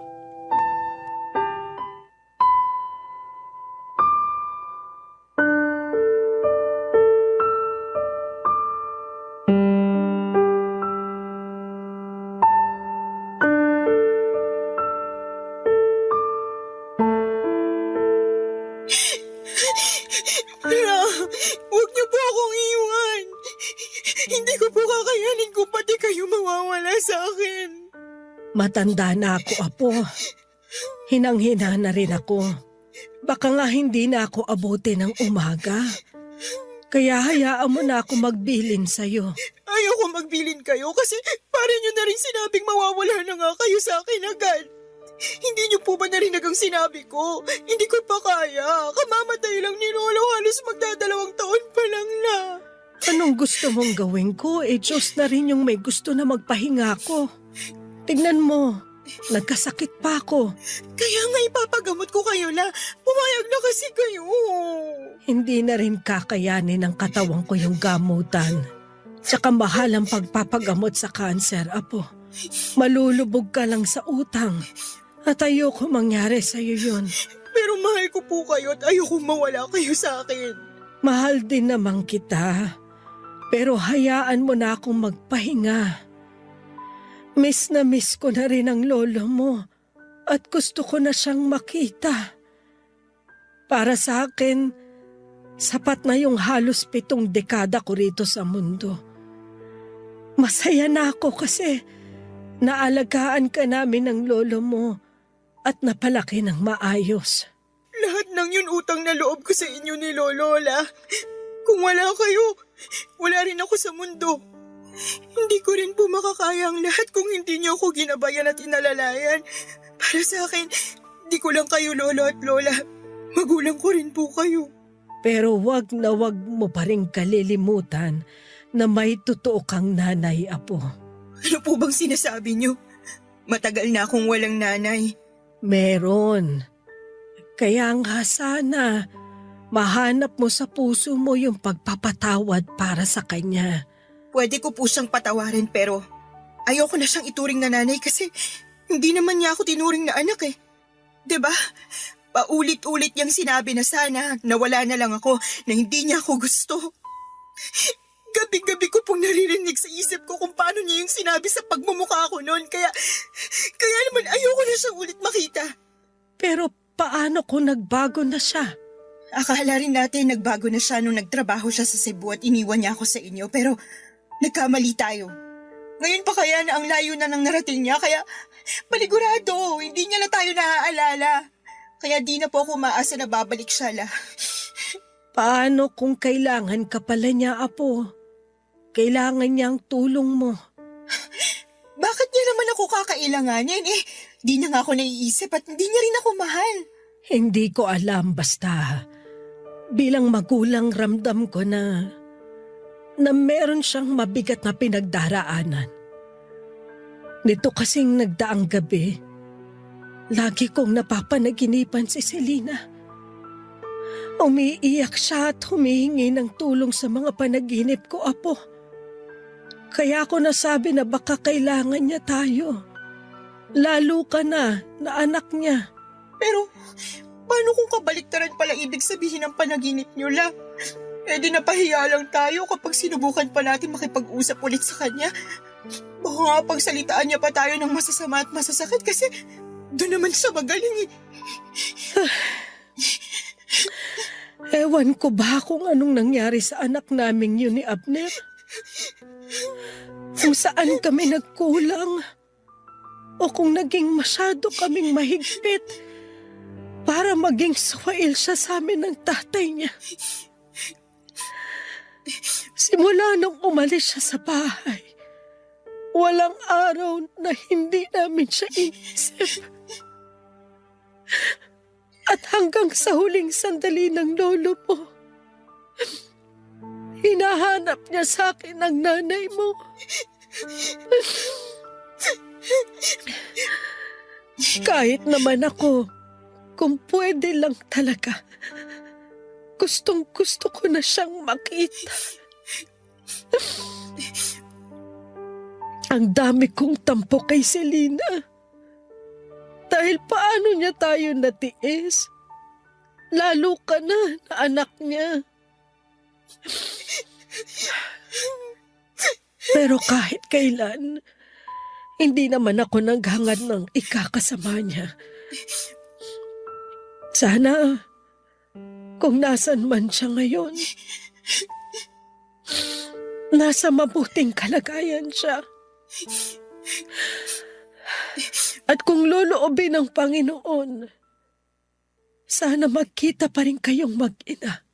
Huwag niyo po akong iwan. Hindi ko po kakayanin kung pati kayo mawawala sa akin. Matanda na ako, Apo. Hinang-hina na rin ako. Baka nga hindi na ako abuti ng umaga. Kaya hayaan mo na ako magbilin sa'yo. Ayoko magbilin kayo kasi parang niyo na rin sinabing mawawala na nga kayo sa akin agad. Hindi niyo po ba narinig ang sinabi ko? Hindi ko pa kaya. Kamamatay lang ni Lolo, halos magdadalawang taon pa lang na. Anong gusto mong gawin ko? Diyos na rin yung may gusto na magpahinga ko. Tignan mo, nagkasakit pa ako. Kaya nga ipapagamot ko kayo na. Pumayag na kasi kayo. Hindi na rin kakayanin ng katawan ko yung gamutan. Tsaka mahal ang pagpapagamot sa kanser, Apo. Malulubog ka lang sa utang. At ayoko mangyari sa'yo yun. Pero mahal ko po kayo at ayoko mawala kayo sa akin. Mahal din naman kita. Pero hayaan mo na akong magpahinga. Miss na miss ko na rin ang lolo mo. At gusto ko na siyang makita. Para sa akin, sapat na yung halos 7 dekada ko rito sa mundo. Masaya na ako kasi naalagaan ka namin ng lolo mo at napalaki ng maayos. Lahat ng yun utang na loob ko sa inyo ni Lolola. Kung wala kayo, wala rin ako sa mundo. Hindi ko rin po makakaya ang lahat kung hindi niyo ako ginabayan at inalalayan. Para sa akin, di ko lang kayo lolo at lola. Magulang ko rin po kayo. Pero wag na wag mo pa rin kalilimutan na may totoo kang nanay, Apo. Ano po bang sinasabi niyo? Matagal na akong walang nanay. Meron. Kaya nga sana mahanap mo sa puso mo yung pagpapatawad para sa kanya. Pwede ko po siyang patawarin pero ayoko na siyang ituring na nanay kasi hindi naman niya ako tinuring na anak eh. 'Di ba? Paulit-ulit niyang sinabi na sana nawala na lang ako na hindi niya ako gusto. Gabi-gabi ko pong naririnig sa isip ko kung paano niya yung sinabi sa pagmumukha ko noon. Kaya naman ayoko na siyang ulit makita. Pero paano kung nagbago na siya? Akala rin natin nagbago na siya nung nagtrabaho siya sa Cebu at iniwan niya ako sa inyo. Pero nagkamali tayo. Ngayon pa kaya na ang layo na ng narating niya. Kaya panigurado, hindi niya na tayo naaalala. Kaya di na po ako maasa na babalik siya la. Paano kung kailangan ka pala niya, Apo? Kailangan niya ang tulong mo. ko kakailanganin? Di na nga ako naiisip at hindi niya rin ako mahal. Hindi ko alam, basta bilang magulang ramdam ko na meron siyang mabigat na pinagdaraanan. Nito kasing nagdaang gabi, lagi kong napapanaginipan si Selena. Umiiyak siya at humihingi ng tulong sa mga panaginip ko, Apo. Kaya ako nasabi na baka kailangan niya tayo. Lalo ka na anak niya. Pero paano kung kabaliktaran pala ibig sabihin ng panaginip niyo lang? Di napahiya lang tayo kapag sinubukan pa natin makipag-usap ulit sa kanya. Baka nga pagsalitaan niya pa tayo ng masasama at masasakit kasi doon naman sa magaling Ewan ko ba kung anong nangyari sa anak naming yun ni Abner? Kung saan kami nagkulang o kung naging masyado kaming mahigpit para maging swail siya sa amin ng tatay niya. Simula nung umalis siya sa bahay, walang araw na hindi namin siya inisip. At hanggang sa huling sandali ng lolo mo, hinahanap niya sa akin ang nanay mo. Kahit naman ako, kung pwede lang talaga, gustong-gusto ko na siyang makita. Ang dami kong tampo kay Selena. Dahil paano niya tayo natiis? Lalo ka na anak niya. Pero kahit kailan, hindi naman ako naghangad ng ikakasama niya. Sana, kung nasan man siya ngayon, nasa mabuting kalagayan siya. At kung loloobin ng Panginoon, sana magkita pa rin kayong mag-ina.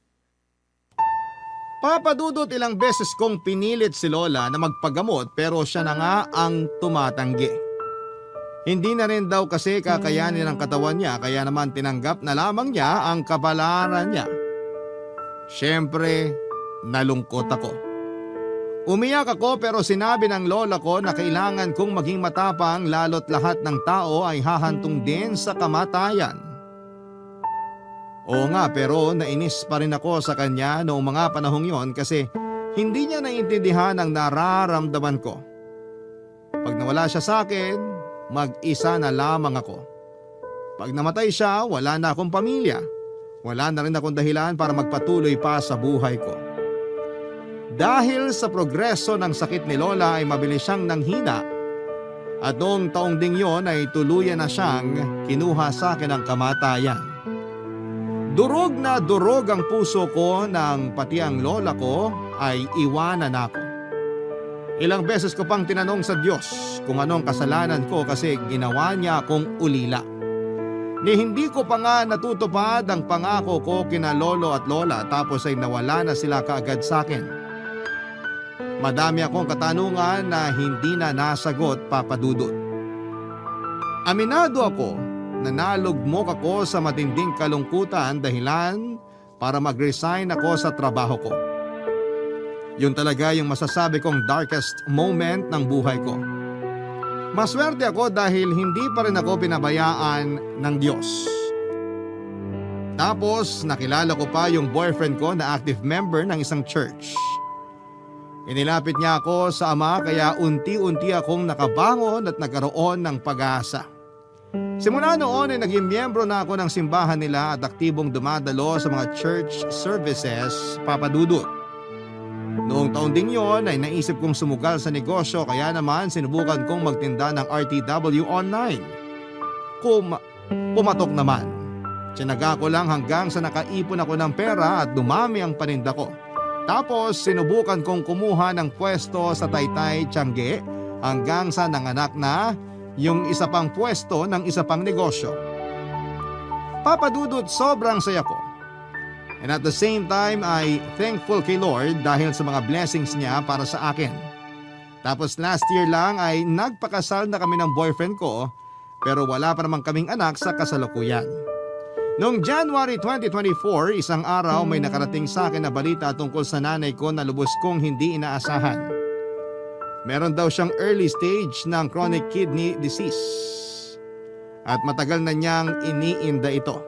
Papa Dudut, ilang beses kong pinilit si Lola na magpagamot pero siya na nga ang tumatanggi. Hindi na rin daw kasi kakayanin ng katawan niya kaya naman tinanggap na lamang niya ang kabalaran niya. Siyempre, nalungkot ako. Umiyak ako pero sinabi ng lola ko na kailangan kong maging matapang lalo't lahat ng tao ay hahantong din sa kamatayan. Oo nga, pero nainis pa rin ako sa kanya noong mga panahong yon kasi hindi niya naiintindihan ang nararamdaman ko. Pag nawala siya sa akin, mag-isa na lamang ako. Pag namatay siya, wala na akong pamilya. Wala na rin akong dahilan para magpatuloy pa sa buhay ko. Dahil sa progreso ng sakit ni Lola ay mabilis siyang nanghina at noong taong ding yon ay tuluyan na siyang kinuha sa akin ang kamatayan. Durog na durog ang puso ko nang pati ang lola ko ay iwanan ako. Ilang beses ko pang tinanong sa Diyos kung anong kasalanan ko kasi ginawa niya akong ulila. Ni hindi ko pa nga natutupad ang pangako ko kina lolo at lola tapos ay nawala na sila kaagad sa akin. Madami akong katanungan na hindi na nasagot, Papa Dudut. Aminado ako na nalugmok ako sa matinding kalungkutan dahilan para mag-resign ako sa trabaho ko. Yun talaga yung masasabi kong darkest moment ng buhay ko. Maswerte ako dahil hindi pa rin ako pinabayaan ng Diyos. Tapos nakilala ko pa yung boyfriend ko na active member ng isang church. Inilapit niya ako sa Ama kaya unti-unti akong nakabangon at nagkaroon ng pag-asa. Simula noon ay naging miyembro na ako ng simbahan nila at aktibong dumadalo sa mga church services, Papa Dudut. Noong taon ding yon ay naisip kong sumugal sa negosyo kaya naman sinubukan kong magtinda ng RTW online. Pumatok naman. Tinaga ko lang hanggang sa nakaipon ako ng pera at dumami ang paninda ko. Tapos sinubukan kong kumuha ng pwesto sa Taytay, Tiangge hanggang sa nanganak na yung isa pang pwesto ng isa pang negosyo. Papa Dudut, sobrang saya ko. And at the same time ay thankful kay Lord dahil sa mga blessings niya para sa akin. Tapos last year lang ay nagpakasal na kami ng boyfriend ko pero wala pa naman kaming anak sa kasalukuyan. Noong January 2024, isang araw may nakarating sa akin na balita tungkol sa nanay ko na lubos kong hindi inaasahan. Meron daw siyang early stage ng chronic kidney disease at matagal na niyang iniinda ito.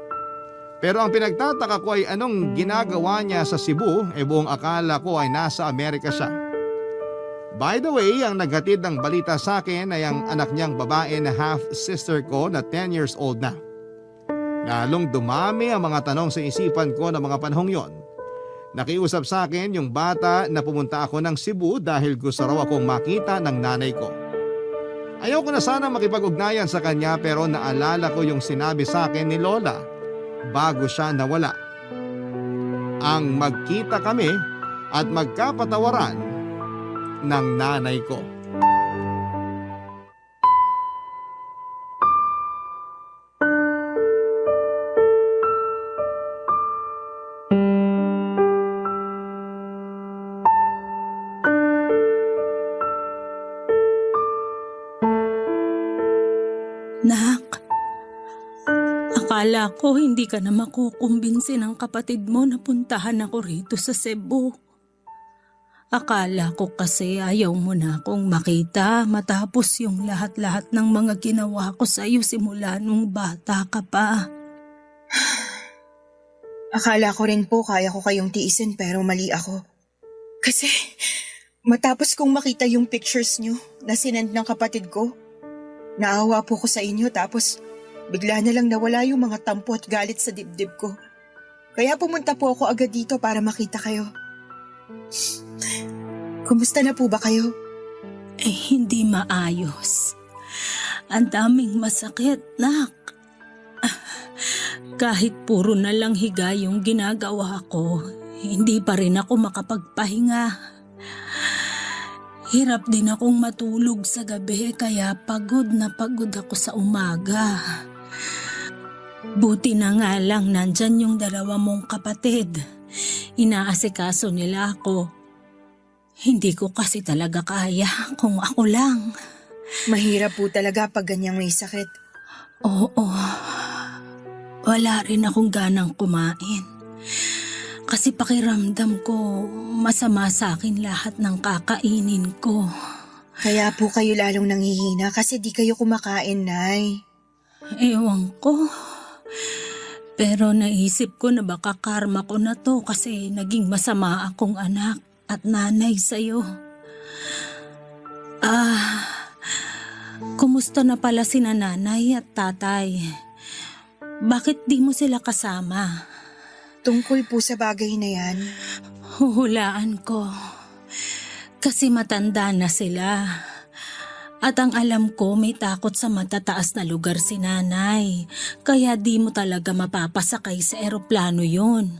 Pero ang pinagtataka ko ay anong ginagawa niya sa Cebu, buong akala ko ay nasa Amerika siya. By the way, ang naghatid ng balita sa akin ay ang anak niyang babae na half-sister ko na 10 years old na. Lalong dumami ang mga tanong sa isipan ko ng mga panahong yon. Nakiusap sa akin yung bata na pumunta ako ng Cebu dahil gusto raw akong makita ng nanay ko. Ayaw ko na sana makipag-ugnayan sa kanya pero naalala ko yung sinabi sa akin ni Lola bago siya nawala. Ang magkita kami at magkapatawaran ng nanay ko. Nak, akala ko hindi ka na makukumbinsi ng kapatid mo na puntahan ako rito sa Cebu. Akala ko kasi ayaw mo na akong makita matapos yung lahat-lahat ng mga ginawa ko sa iyo simula nung bata ka pa. Akala ko rin po kaya ko kayong tiisin pero mali ako. Kasi matapos kong makita yung pictures nyo na sinend ng kapatid ko, naawa po ko sa inyo tapos bigla na lang nawala yung mga tampo at galit sa dibdib ko. Kaya pumunta po ako agad dito para makita kayo. Kumusta na po ba kayo? Hindi maayos. Ang daming masakit, nak. Kahit puro na lang higa yung ginagawa ko, hindi pa rin ako makapagpahinga. Hirap din akong matulog sa gabi kaya pagod na pagod ako sa umaga. Buti na nga lang nandyan yung dalawa mong kapatid. Inaasikaso nila ako. Hindi ko kasi talaga kaya kung ako lang. Mahirap po talaga pag ganyang may sakit. Oo. Wala rin akong ganang kumain. Kasi pakiramdam ko masama sa akin lahat ng kakainin ko. Kaya po kayo lalong nanghihina kasi di kayo kumakain, Nay. Ewan ko. Pero naisip ko na baka karma ko na to kasi naging masama akong anak at nanay sa'yo. Kumusta na pala sina nanay at tatay? Bakit di mo sila kasama? Tungkol po sa bagay na yan, Huhulaan ko. Kasi matanda na sila. At ang alam ko may takot sa matataas na lugar si nanay. Kaya di mo talaga mapapasakay sa eroplano yun.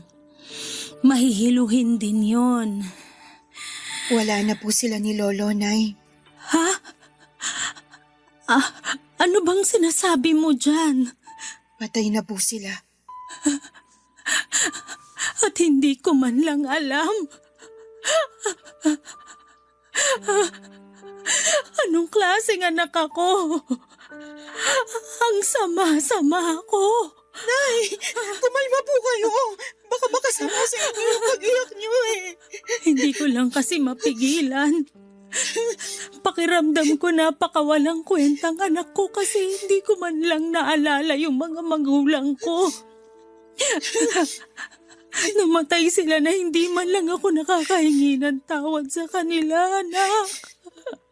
Mahihiluhin din yun. wala na po sila ni Lolo, Nay. Ha? Ano bang sinasabi mo dyan? Patay na po sila. At hindi ko man lang alam. Anong klaseng anak ako? Ang sama-sama ko. Nay, kumalma po kayo. Baka makasama sa inyo yung pag-iyak niyo eh. Hindi ko lang kasi mapigilan. Pakiramdam ko napakawalang kwentang anak ko kasi hindi ko man lang naalala yung mga magulang ko. Namatay sila na hindi man lang ako nakakahingi ng tawad sa kanila, anak.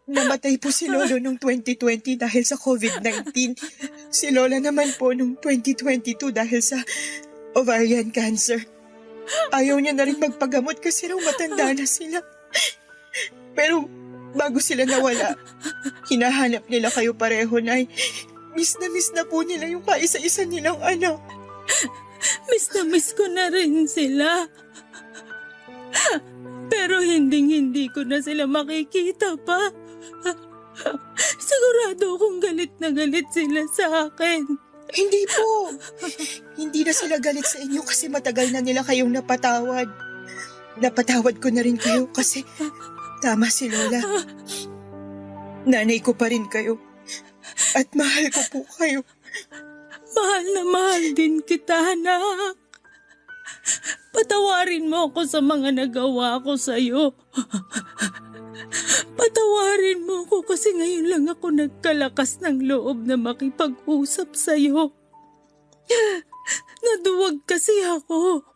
Namatay po si Lolo noong 2020 dahil sa COVID-19. Si Lola naman po noong 2022 dahil sa ovarian cancer. Ayaw niya na rin magpagamot kasi raw matanda na sila. Pero bago sila nawala, hinahanap nila kayo pareho, Nay. Miss na po nila yung kaisa-isa nilang anak. Miss na miss ko na rin sila. Pero hindi ko na sila makikita pa. Sigurado akong galit na galit sila sa akin. Hindi po. Hindi na sila galit sa inyo kasi matagal na nila kayong napatawad. Napatawad ko na rin kayo kasi tama si Lola. nanay ko pa rin kayo. At mahal ko po kayo. Mahal na mahal din kita, anak. Patawarin mo ako sa mga nagawa ko sa'yo. Patawarin mo ako kasi ngayon lang ako nagkalakas ng loob na makipag-usap sa'yo. Naduwag kasi ako.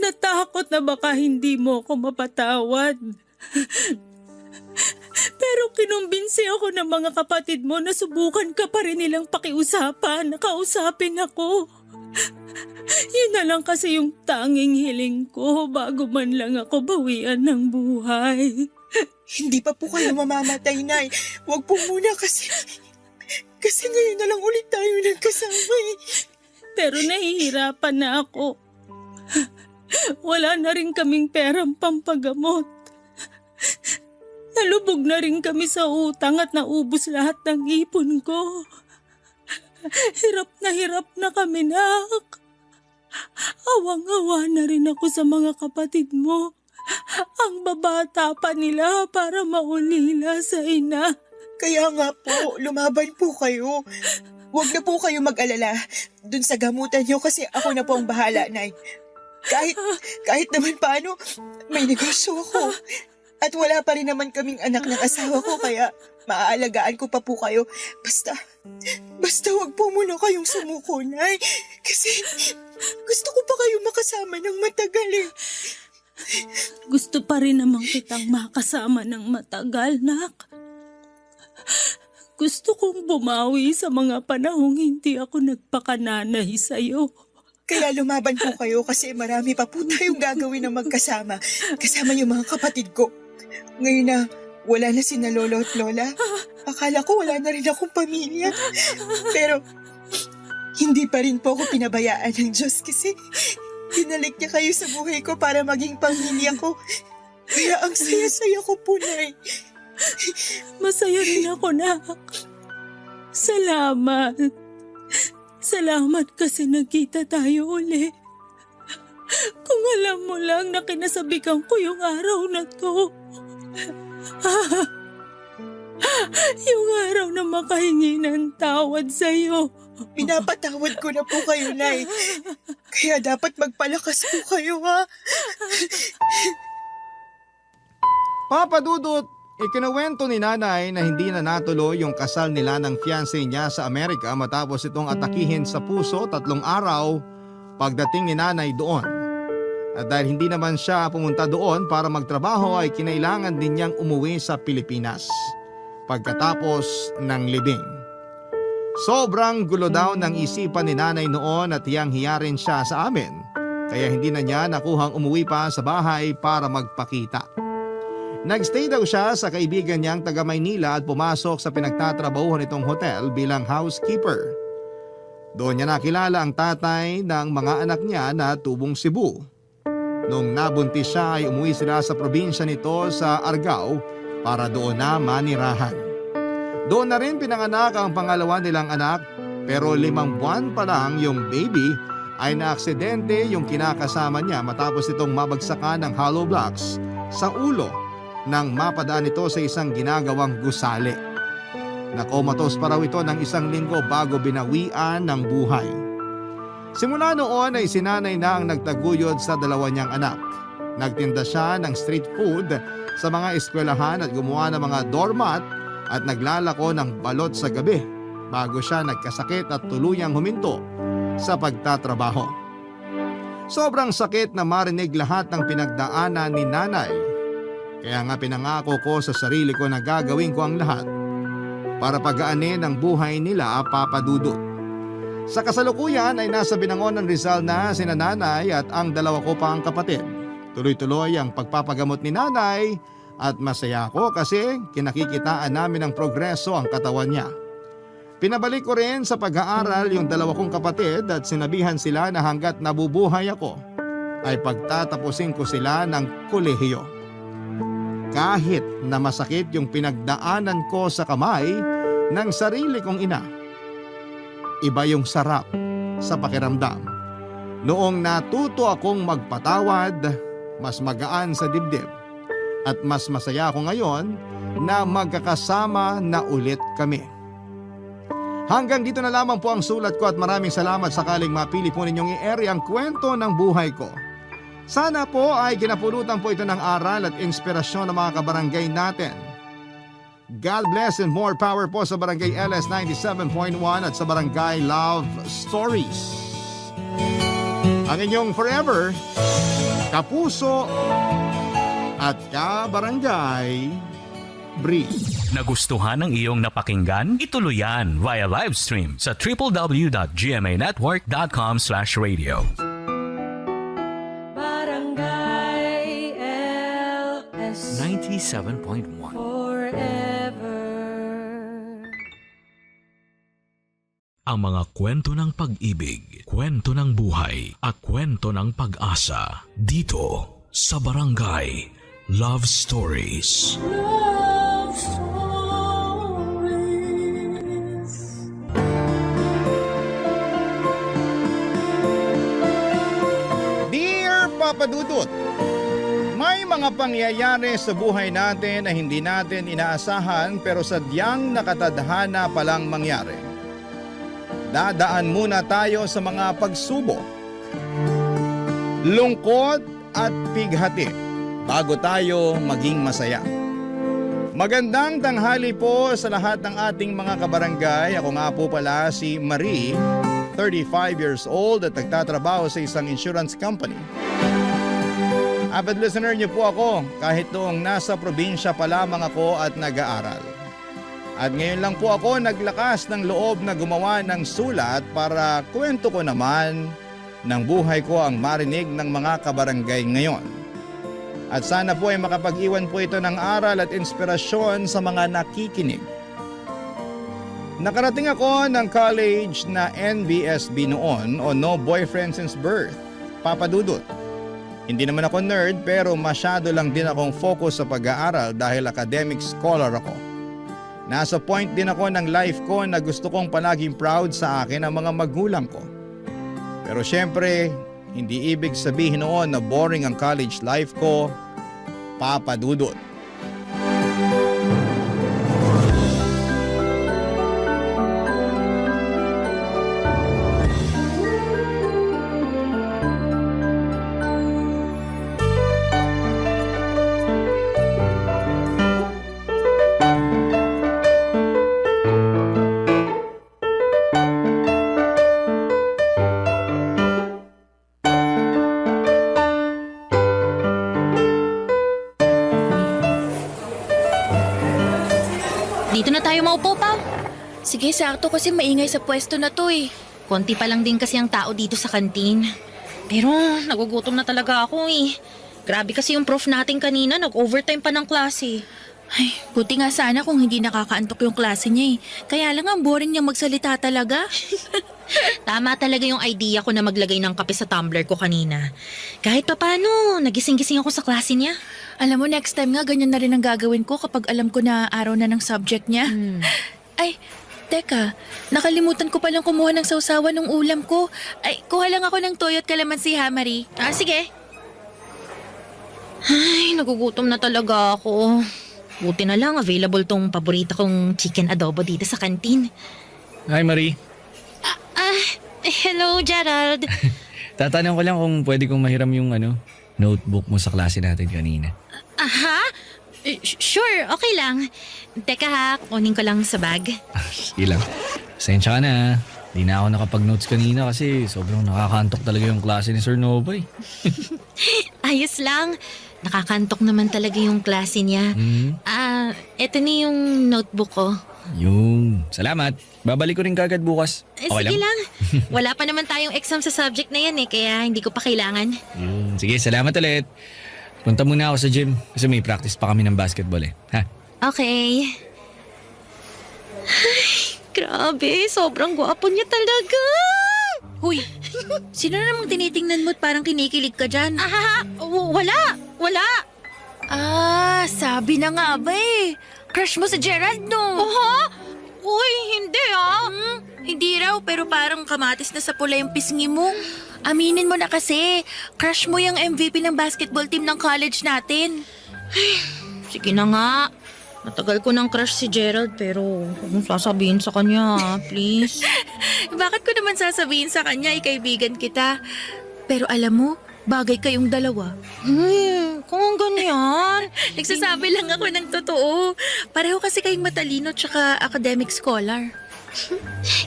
Natakot na baka hindi mo ako mapatawad. Pero kinumbinsi ako ng mga kapatid mo na subukan ka pa rin nilang pakiusapan na kausapin ako. Yun na lang kasi yung tanging hiling ko bago man lang ako bawian ng buhay. Hindi pa po kayo mamamatay, Nay. Huwag po muna kasi... Kasi ngayon na lang ulit tayo nagkasama eh. Pero nahihirapan na ako. Wala na rin kaming perang pampagamot. Nalubog na rin kami sa utang at naubos lahat ng ipon ko. Hirap na kami, nak. Awang-awa na rin ako sa mga kapatid mo. Ang babata pa nila para maulila sa ina. Kaya nga po, lumaban po kayo. Huwag na po kayo mag-alala dun sa gamutan niyo kasi ako na po ang bahala, Nay. Kahit naman paano, may negosyo ako. At wala pa rin naman kaming anak ng asawa ko kaya maaalagaan ko pa po kayo. Basta wag po muna kayong sumuko, Nay. Kasi gusto ko pa kayo makasama ng matagal eh. Gusto pa rin naman kitang makasama ng matagal, nak. Gusto kong bumawi sa mga panahong hindi ako nagpakananay sa'yo. Kaya lumaban po kayo kasi marami pa po tayong gagawin na magkasama. Kasama yung mga kapatid ko. Ngayon na wala na sina lolo at lola, akala ko wala na rin akong pamilya. Pero hindi pa rin po ako pinabayaan ng Diyos kasi pinalik niya kayo sa buhay ko para maging pamilya ko. Kaya ang saya-saya ko po, Nay. Masaya rin ako, nak. Salamat. Salamat kasi nagkita tayo uli. Kung alam mo lang na kinasabikan ko yung araw na to. Yung araw na makahingi ng tawad sa'yo. Pinapatawad ko na po kayo, Nay. Kaya dapat magpalakas po kayo, ha? Papa Dudut, ikinuwento ni nanay na hindi na natuloy yung kasal nila ng fiancé niya sa Amerika matapos itong atakihin sa puso 3 araw pagdating ni nanay doon. At dahil hindi naman siya pumunta doon para magtrabaho ay kinailangan din niyang umuwi sa Pilipinas pagkatapos ng libing. Sobrang gulo daw ng isipan ni nanay noon at hiyang-hiya rin siya sa amin kaya hindi na niya nakuhang umuwi pa sa bahay para magpakita. Nagstay daw siya sa kaibigan niyang taga Maynila at pumasok sa pinagtatrabahuhan nitong hotel bilang housekeeper. Doon niya nakilala ang tatay ng mga anak niya na tubong Cebu. Nung nabuntis siya ay umuwi sila sa probinsya nito sa Argao para doon na manirahan. Doon na rin pinanganak ang pangalawa nilang anak pero 5 buwan pa lang yung baby ay naaksidente yung kinakasama niya matapos itong mabagsakan ng hollow blocks sa ulo nang mapadaan ito sa isang ginagawang gusali. Nakomatos pa raw ito ng 1 linggo bago binawian ng buhay. Simula noon ay sinanay na ang nagtaguyod sa 2 niyang anak. Nagtinda siya ng street food sa mga eskwelahan at gumawa ng mga doormat at naglalako ng balot sa gabi bago siya nagkasakit at tuluyang huminto sa pagtatrabaho. Sobrang sakit na marinig lahat ng pinagdaanan ni nanay. Kaya nga pinangako ko sa sarili ko na gagawin ko ang lahat para pagaanin ang buhay nila, Papa Dudut. Sa kasalukuyan ay nasa Binangonan, Rizal na sina nanay at ang 2 ko pang kapatid. Tuloy-tuloy ang pagpapagamot ni nanay at masaya ako kasi kinakikitaan namin ng progreso ang katawan niya. Pinabalik ko rin sa pag-aaral yung 2 kong kapatid at sinabihan sila na hanggat nabubuhay ako ay pagtatapusin ko sila ng kolehiyo. Kahit na masakit yung pinagdaanan ko sa kamay ng sarili kong ina. Iba yung sarap sa pakiramdam. Noong natuto akong magpatawad, mas magaan sa dibdib. At mas masaya ako ngayon na magkakasama na ulit kami. Hanggang dito na lamang po ang sulat ko at maraming salamat sakaling mapili po ninyong i-ere ang kwento ng buhay ko. Sana po ay kinapulutan po ito ng aral at inspirasyon ng mga kabarangay natin. God bless and more power po sa Barangay LS 97.1 at sa Barangay Love Stories. Ang inyong forever, kapuso at kabarangay, Bree. Nagustuhan ng iyong napakinggan? Ituloy yan via live stream sa www.gmanetwork.com/radio. Barangay LS 97.1 forever. Ang mga kwento ng pag-ibig, kwento ng buhay at kwento ng pag-asa dito sa Barangay Love Stories. Love stories. Dear Papa Dudut, may mga pangyayari sa buhay natin na hindi natin inaasahan pero sadyang nakatadhana palang mangyari. Dadaan muna tayo sa mga pagsubok, lungkot at pighati bago tayo maging masaya. Magandang tanghali po sa lahat ng ating mga kabarangay. Ako nga po pala si Marie, 35 years old at nagtatrabaho sa isang insurance company. Avid listener niyo po ako kahit noong nasa probinsya pa lamang ako at nag-aaral. At ngayon lang po ako naglakas ng loob na gumawa ng sulat para kwento ko naman ng buhay ko ang marinig ng mga kabarangay ngayon. At sana po ay makapag-iwan po ito ng aral at inspirasyon sa mga nakikinig. Nakarating ako ng college na NBSB noon o No Boyfriend Since Birth, Papa Dudut. Hindi naman ako nerd pero masyado lang din akong focus sa pag-aaral dahil academic scholar ako. Nasa point din ako ng life ko na gusto kong palaging proud sa akin ang mga magulang ko. Pero syempre, hindi ibig sabihin noon na boring ang college life ko, Papa Dudut. Dito na tayo maupo, Pao. Sige, sakto kasi maingay sa pwesto na to eh. Konti pa lang din kasi ang tao dito sa kantin. Pero nagugutom na talaga ako eh. Grabe kasi yung prof natin kanina, nag-overtime pa ng klase. Ay, buti nga sana kung hindi nakakaantok yung klase niya eh. Kaya lang ang boring niya magsalita talaga. Tama talaga yung idea ko na maglagay ng kape sa tumbler ko kanina. Kahit pa paano, nagising-gising ako sa klase niya. Alam mo, next time nga ganyan na rin ang gagawin ko kapag alam ko na araw na ng subject niya. Ay, teka, nakalimutan ko palang kumuha ng sausawan ng ulam ko. Ay, kuha lang ako ng toyo at kalamansi ha, Marie. Ah, sige. Ay, nagugutom na talaga ako. Buti na lang available tong paborito kong chicken adobo dito sa kantin. Hi, Marie. Hello, Gerald. Tatanong ko lang kung pwede kong mahiram yung notebook mo sa klase natin kanina. Aha? Sure, okay lang. Teka ha, kunin ko lang sa bag. Sige lang. Pasensya ka na. Di na ako nakapag-notes kanina kasi sobrang nakakantok talaga yung klase ni Sir Nova eh. Ayos lang. Nakakantok naman talaga yung klase niya. Eto na yung notebook ko. Yung, salamat. Babalik ko rin kagad bukas. Okay Sige lang. Wala pa naman tayong exam sa subject na yan eh, kaya hindi ko pa kailangan. Sige, salamat ulit. Punta muna ako sa gym kasi may practice pa kami ng basketball eh. Ha? Okay. Ay, grabe. Sobrang gwapo niya talaga. Huy, sino namang tinitingnan mo at parang kinikilig ka dyan? Wala. Sabi na nga ba eh. Crush mo sa Gerald, no? Uy, hindi Hindi raw, pero parang kamatis na sa pula yung pisngi mo. Aminin mo na kasi, crush mo yung MVP ng basketball team ng college natin. Sige na nga. Matagal ko ng crush si Gerald pero huwag mong sasabihin sa kanya, please. Bakit ko naman sasabihin sa kanya, kaibigan kita? Pero alam mo, bagay kayong dalawa. Kung ganyan. Nagsasabi lang ako ng totoo. Pareho kasi kayong matalino tsaka academic scholar.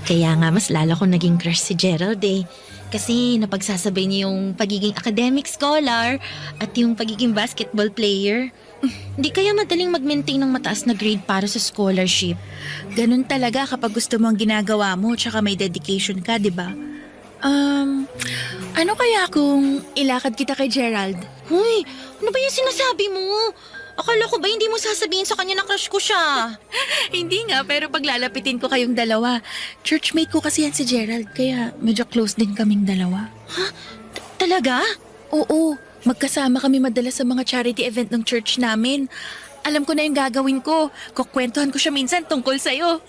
Kaya nga mas lalo ko naging crush si Gerald eh. Kasi napagsasabay niya yung pagiging academic scholar at yung pagiging basketball player. Hindi kaya madaling mag-maintain ng mataas na grade para sa scholarship. Ganun talaga kapag gusto mo ang ginagawa mo tsaka may dedication ka, di ba? Ano kaya kung ilakad kita kay Gerald? Hoy, ano ba yung sinasabi mo? Akala ko ba hindi mo sasabihin sa kanya na crush ko siya? Hindi nga, pero paglalapitin ko kayong dalawa. Churchmate ko kasi yan si Gerald, kaya medyo close din kaming dalawa. Talaga? Oo, magkasama kami madalas sa mga charity event ng church namin. Alam ko na yung gagawin ko. Kukwentuhan ko siya minsan tungkol sa'yo.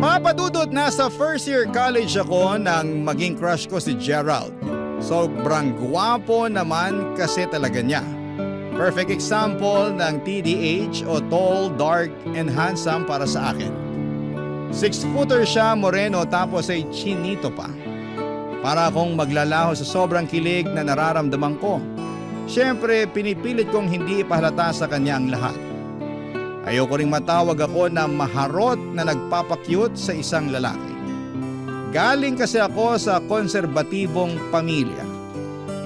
Papadudot, nasa first year college ako nang maging crush ko si Gerald. Sobrang gwapo naman kasi talaga niya. Perfect example ng TDH o tall, dark, and handsome para sa akin. 6-footer siya, moreno, tapos ay chinito pa. Para akong maglalaho sa sobrang kilig na nararamdaman ko. Siyempre, pinipilit kong hindi ipahalata sa kanya ang lahat. Ayoko ring matawag ako na maharot na nagpapakyut sa isang lalaki. Galing kasi ako sa konserbatibong pamilya.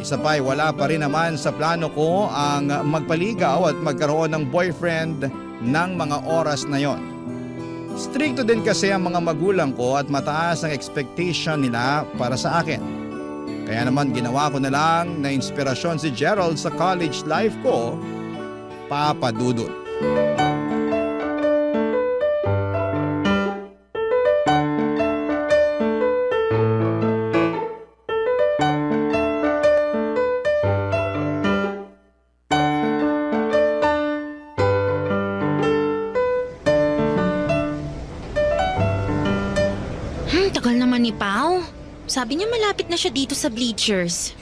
Isa pa ay wala pa rin naman sa plano ko ang magpaligaw at magkaroon ng boyfriend ng mga oras na yon. Stricto din kasi ang mga magulang ko at mataas ang expectation nila para sa akin. Kaya naman ginawa ko na lang na inspirasyon si Gerald sa college life ko, Papa Dudut. Tagal naman ni Pao. Sabi niya malapit na siya dito sa bleachers.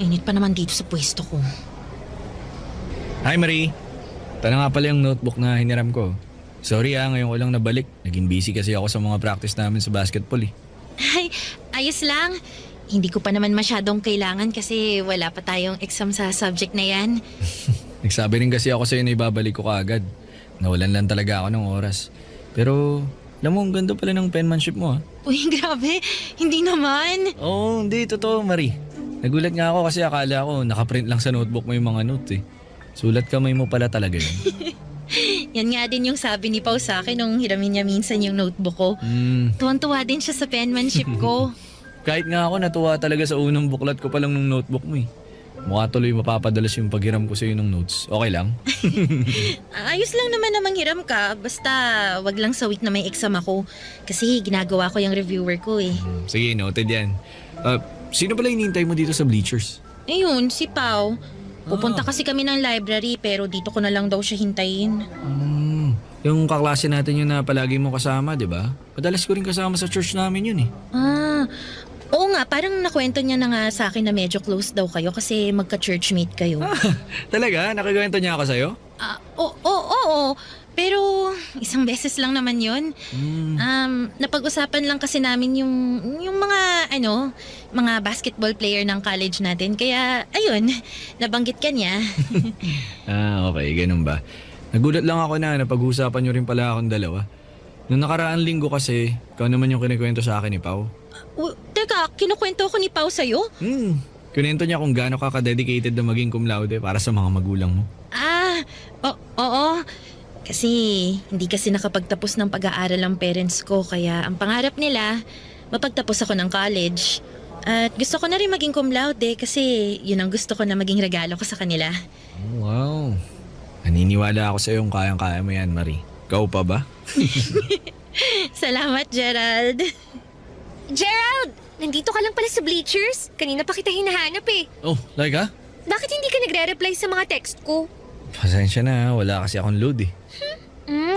Init pa naman dito sa pwesto ko. Hi Marie! Ito na nga pala yung notebook na hiniram ko. Sorry ngayon ko lang nabalik. Naging busy kasi ako sa mga practice namin sa basketball eh. Ay, ayos lang. Hindi ko pa naman masyadong kailangan kasi wala pa tayong exam sa subject na yan. Nagsabi rin kasi ako sa'yo na ibabalik ko kaagad. Nawalan lang talaga ako ng oras. Pero alam mo, ang ganda pala ng penmanship mo ha. Uy, grabe. Hindi naman. Oo, hindi. Totoo, Marie. Nagulat nga ako kasi akala ko nakaprint lang sa notebook mo yung mga notes eh. Sulat kamay mo pala talaga yun. Yan nga din yung sabi ni Pao sa akin nung hiramin niya minsan yung notebook ko. Tuwan-tuwa din siya sa penmanship ko. Kahit nga ako natuwa talaga sa unang buklat ko pa lang ng notebook mo eh. Mukha tuloy mapapadalas yung paghiram ko sa'yo ng notes. Okay lang? Ayos lang naman na manghiram ka. Basta wag lang sa week na may exam ako. Kasi ginagawa ko yung reviewer ko eh. Sige, noted yan. Sino pala hinihintay mo dito sa bleachers? Ayun, si Pao. Pupunta kasi kami ng library pero dito ko na lang daw siya hintayin. Yung kaklase natin yun na palagi mo kasama, di ba? Madalas ko rin kasama sa church namin yun eh. Oo nga, parang nakwento niya na nga sa akin na medyo close daw kayo kasi magka-churchmate kayo. Talaga? Nakagawento niya ako sa'yo? Oo. Pero isang beses lang naman yun. Napag-usapan lang kasi namin yung mga basketball player ng college natin. Kaya, ayun, nabanggit ka niya. Okay, ganun ba? Nagulat lang ako na napag-usapan niyo rin pala akong dalawa. Noong nakaraang linggo kasi, ikaw naman yung kinikwento sa akin ni Pao. Teka, kinukwento ko ni Pao sa'yo? Kunento niya kung gaano ka ka-dedicated na maging cum laude para sa mga magulang mo. Oo. Kasi hindi kasi nakapagtapos ng pag-aaral ang parents ko kaya ang pangarap nila, mapagtapos ako ng college. At gusto ko na rin maging cum laude kasi yun ang gusto ko na maging regalo ko sa kanila. Wow. Naniniwala ako sa iyong kayang-kaya mo yan, Marie. Ikaw pa ba? Salamat, Gerald. Gerald! Nandito ka lang pala sa bleachers. Kanina pa kita hinahanap eh. Oh, Laika? Bakit hindi ka nagre-reply sa mga text ko? Pasensya na, wala kasi akong load eh.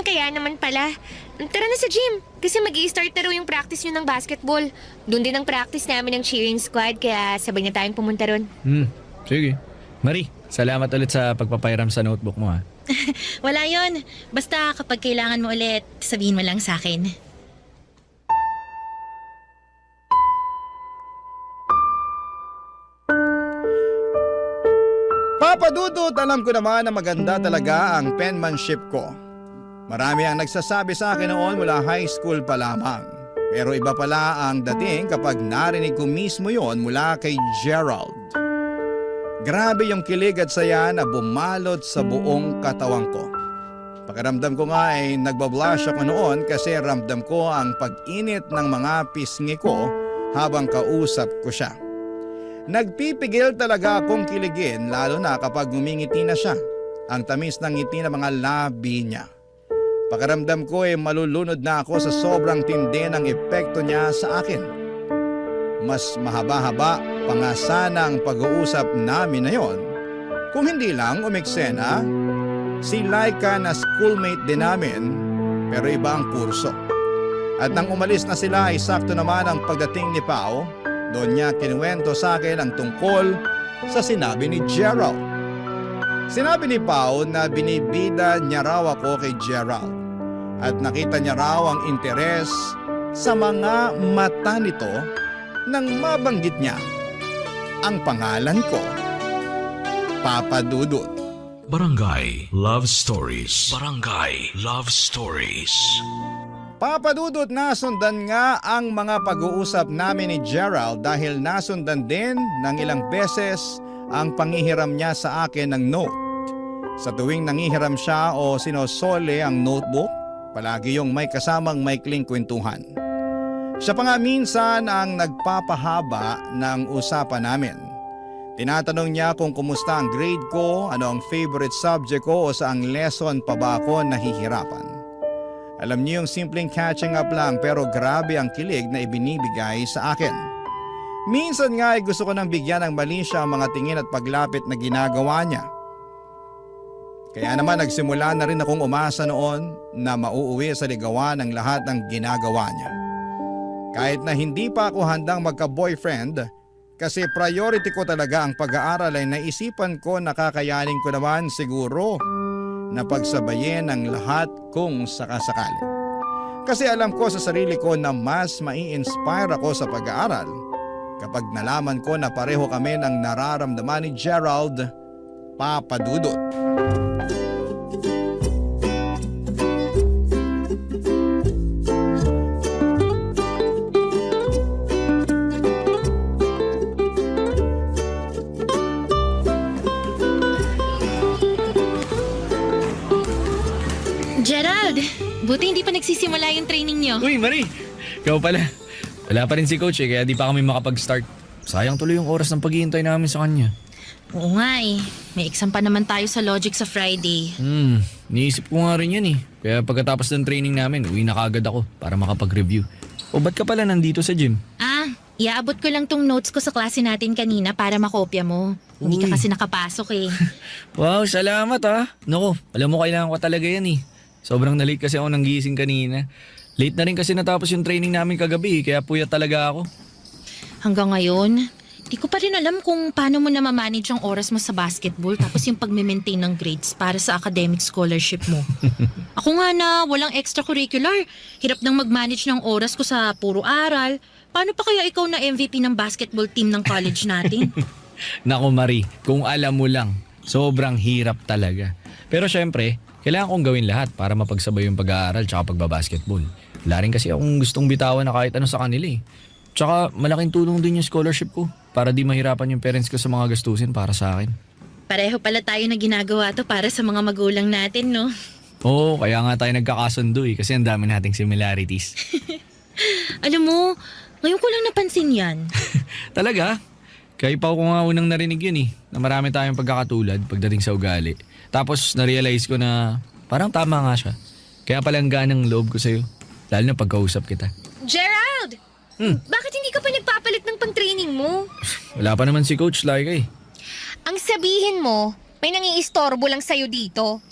Kaya naman pala. Tara na sa gym. Kasi mag-i-start na raw yung practice nyo ng basketball. Doon din ang practice namin ng cheering squad, kaya sabay na tayong pumunta ron. Sige. Marie, salamat ulit sa pagpapairam sa notebook mo ha. Wala yon. Basta kapag kailangan mo ulit, sabihin mo lang sa akin. Papa Dudut, alam ko naman na maganda talaga ang penmanship ko. Marami ang nagsasabi sa akin noon mula high school pa lamang. Pero iba pala ang dating kapag narinig ko mismo yon mula kay Gerald. Grabe yung kilig at saya na bumalot sa buong katawan ko. Pakiramdam ko nga ay nagbablush ako noon kasi ramdam ko ang pag-init ng mga pisngi ko habang kausap ko siya. Nagpipigil talaga akong kiligin lalo na kapag ngumingiti na siya. Ang tamis ng ngiti ng mga labi niya. Pakiramdam ko ay malulunod na ako sa sobrang tindi ng epekto niya sa akin. Mas mahaba-haba pa nga sana ang pag-uusap namin na yon. Kung hindi lang umeksena, si Laika na schoolmate din namin pero iba ang kurso. At nang umalis na sila ay sakto naman ang pagdating ni Pao. Doon niya kinuwento sa akin ang tungkol sa sinabi ni Gerald. Sinabi ni Pao na binibida niya raw ako kay Gerald at nakita niya raw ang interes sa mga mata nito nang mabanggit niya ang pangalan ko, Papa Dudut. Barangay Love Stories. Barangay Love Stories. Papa Dudut, nasundan nga ang mga pag-uusap namin ni Gerald dahil nasundan din ng ilang beses ang panghihiram niya sa akin ng note. Sa tuwing nanghihiram siya o sinosole ang notebook, palagi yung may kasamang maikling kwentuhan. Siya pa nga minsan ang nagpapahaba ng usapan namin. Tinatanong niya kung kumusta ang grade ko, ano ang favorite subject ko o saang lesson pa ba ako nahihirapan. Alam niyo yung simpleng catching up lang pero grabe ang kilig na ibinibigay sa akin. Minsan nga ay gusto ko nang bigyan ng mali siya ang mga tingin at paglapit na ginagawa niya. Kaya naman nagsimula na rin akong umasa noon na mauuwi sa ligawan ng lahat ng ginagawa niya. Kahit na hindi pa ako handang magka-boyfriend kasi priority ko talaga ang pag-aaral ay naisipan ko na kakayanin ko naman siguro na pagsabayin ang lahat kung sakasakali. Kasi alam ko sa sarili ko na mas mai-inspire ako sa pag-aaral kapag nalaman ko na pareho kami ng nararamdaman ni Gerald, Papa Dudut. Gerald, buti hindi pa nagsisimula yung training nyo. Uy, Marie! Ikaw pala. Wala pa rin si coach kaya di pa kami makapag-start. Sayang tuloy yung oras ng paghihintay namin sa kanya. Oo nga eh. May exam pa naman tayo sa logic sa Friday. Niisip ko nga rin yan eh. Kaya pagkatapos ng training namin, uwi na kagad ako para makapag-review. O ba't ka pala nandito sa gym? Iaabot ko lang tong notes ko sa klase natin kanina para makopya mo. Hindi ka kasi nakapasok eh. Wow, salamat ah. Naku, alam mo kailangan ko talaga yan eh. Sobrang na-late kasi ako nang gising kanina. Late na rin kasi natapos yung training namin kagabi kaya puyat talaga ako. Hanggang ngayon, di ko pa rin alam kung paano mo na mamanage ang oras mo sa basketball tapos yung pag-maintain ng grades para sa academic scholarship mo. Ako nga na walang extracurricular. Hirap nang mag-manage ng oras ko sa puro aral. Paano pa kaya ikaw na MVP ng basketball team ng college natin? Naku Marie, kung alam mo lang, sobrang hirap talaga. Pero syempre, kailangan kong gawin lahat para mapagsabay yung pag-aaral tsaka pagbabasketball. Wala rin kasi akong gustong bitawan na kahit ano sa kanila eh. Tsaka malaking tulong din yung scholarship ko para di mahirapan yung parents ko sa mga gastusin para sa akin. Pareho pala tayo na ginagawa to para sa mga magulang natin, no? Oo, kaya nga tayo nagkakasundo eh kasi ang dami nating similarities. Alam mo, ngayon ko lang napansin yan. Talaga? Kaya pa ko nga unang narinig yun eh, na marami tayong pagkakatulad pagdating sa ugali. Tapos na-realize ko na parang tama nga siya. Kaya palang ganang loob ko sa'yo, lalo na pagkausap kita. Gerald! Bakit hindi ka pa nagpapalit ng pang-training mo? Wala pa naman si Coach Laika eh. Ang sabihin mo, may nangiistorbo lang sa'yo dito.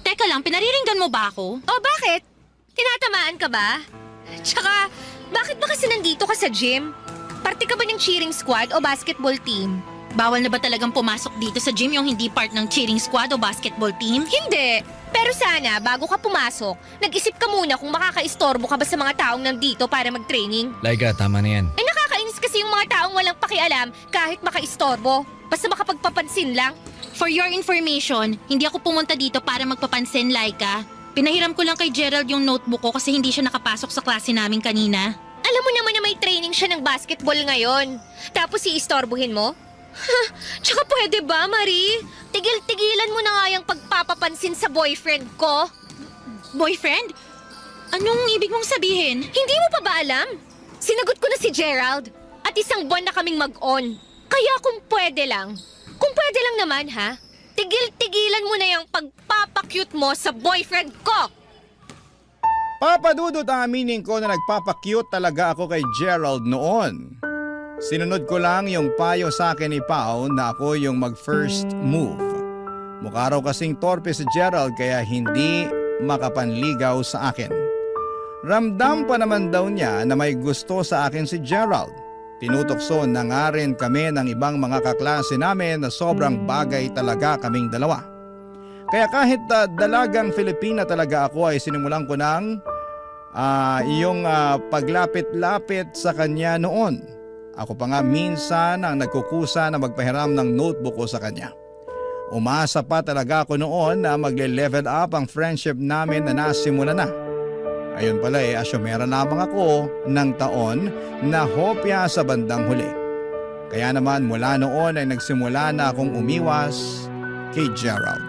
Teka lang, pinariringgan mo ba ako? O bakit? Tinatamaan ka ba? Tsaka, bakit ba kasi nandito ka sa gym? Parte ka ba ng cheering squad o basketball team? Bawal na ba talagang pumasok dito sa gym yung hindi part ng cheering squad o basketball team? Hindi. Pero sana, bago ka pumasok, nag-isip ka muna kung makakaistorbo ka ba sa mga taong nandito para mag-training. Laika, tama na yan. Eh nakakainis kasi yung mga taong walang pakialam kahit makaistorbo. Basta makapagpapansin lang. For your information, hindi ako pumunta dito para magpapansin, Laika. Pinahiram ko lang kay Gerald yung notebook ko kasi hindi siya nakapasok sa klase namin kanina. Alam mo naman na may training siya ng basketball ngayon. Tapos iistorbohin mo? Tsaka pwede ba, Marie? Tigil-tigilan mo na nga yung pagpapapansin sa boyfriend ko. Boyfriend? Anong ibig mong sabihin? Hindi mo pa ba alam? Sinagot ko na si Gerald at 1 buwan na kaming mag-on. Kaya kung pwede lang naman ha, tigil-tigilan mo na yung pagpapacute mo sa boyfriend ko. Papadudot ang aminin ko na nagpapakyut talaga ako kay Gerald noon. Sinunod ko lang yung payo sa akin ni Pao na ako yung mag-first move. Mukha raw kasing torpe si Gerald kaya hindi makapanligaw sa akin. Ramdam pa naman daw niya na may gusto sa akin si Gerald. Tinutokso na nga rin kami ng ibang mga kaklase namin na sobrang bagay talaga kaming dalawa. Kaya kahit dalagang Filipina talaga ako ay sinimulan ko ng yung paglapit-lapit sa kanya noon. Ako pa nga minsan ang nagkukusa na magpahiram ng notebook ko sa kanya. Umasa pa talaga ako noon na magle-level up ang friendship namin na nasimula na. Ayun pala asyomera lamang ako ng taon na hopya sa bandang huli. Kaya naman mula noon ay nagsimula na akong umiwas kay Gerald.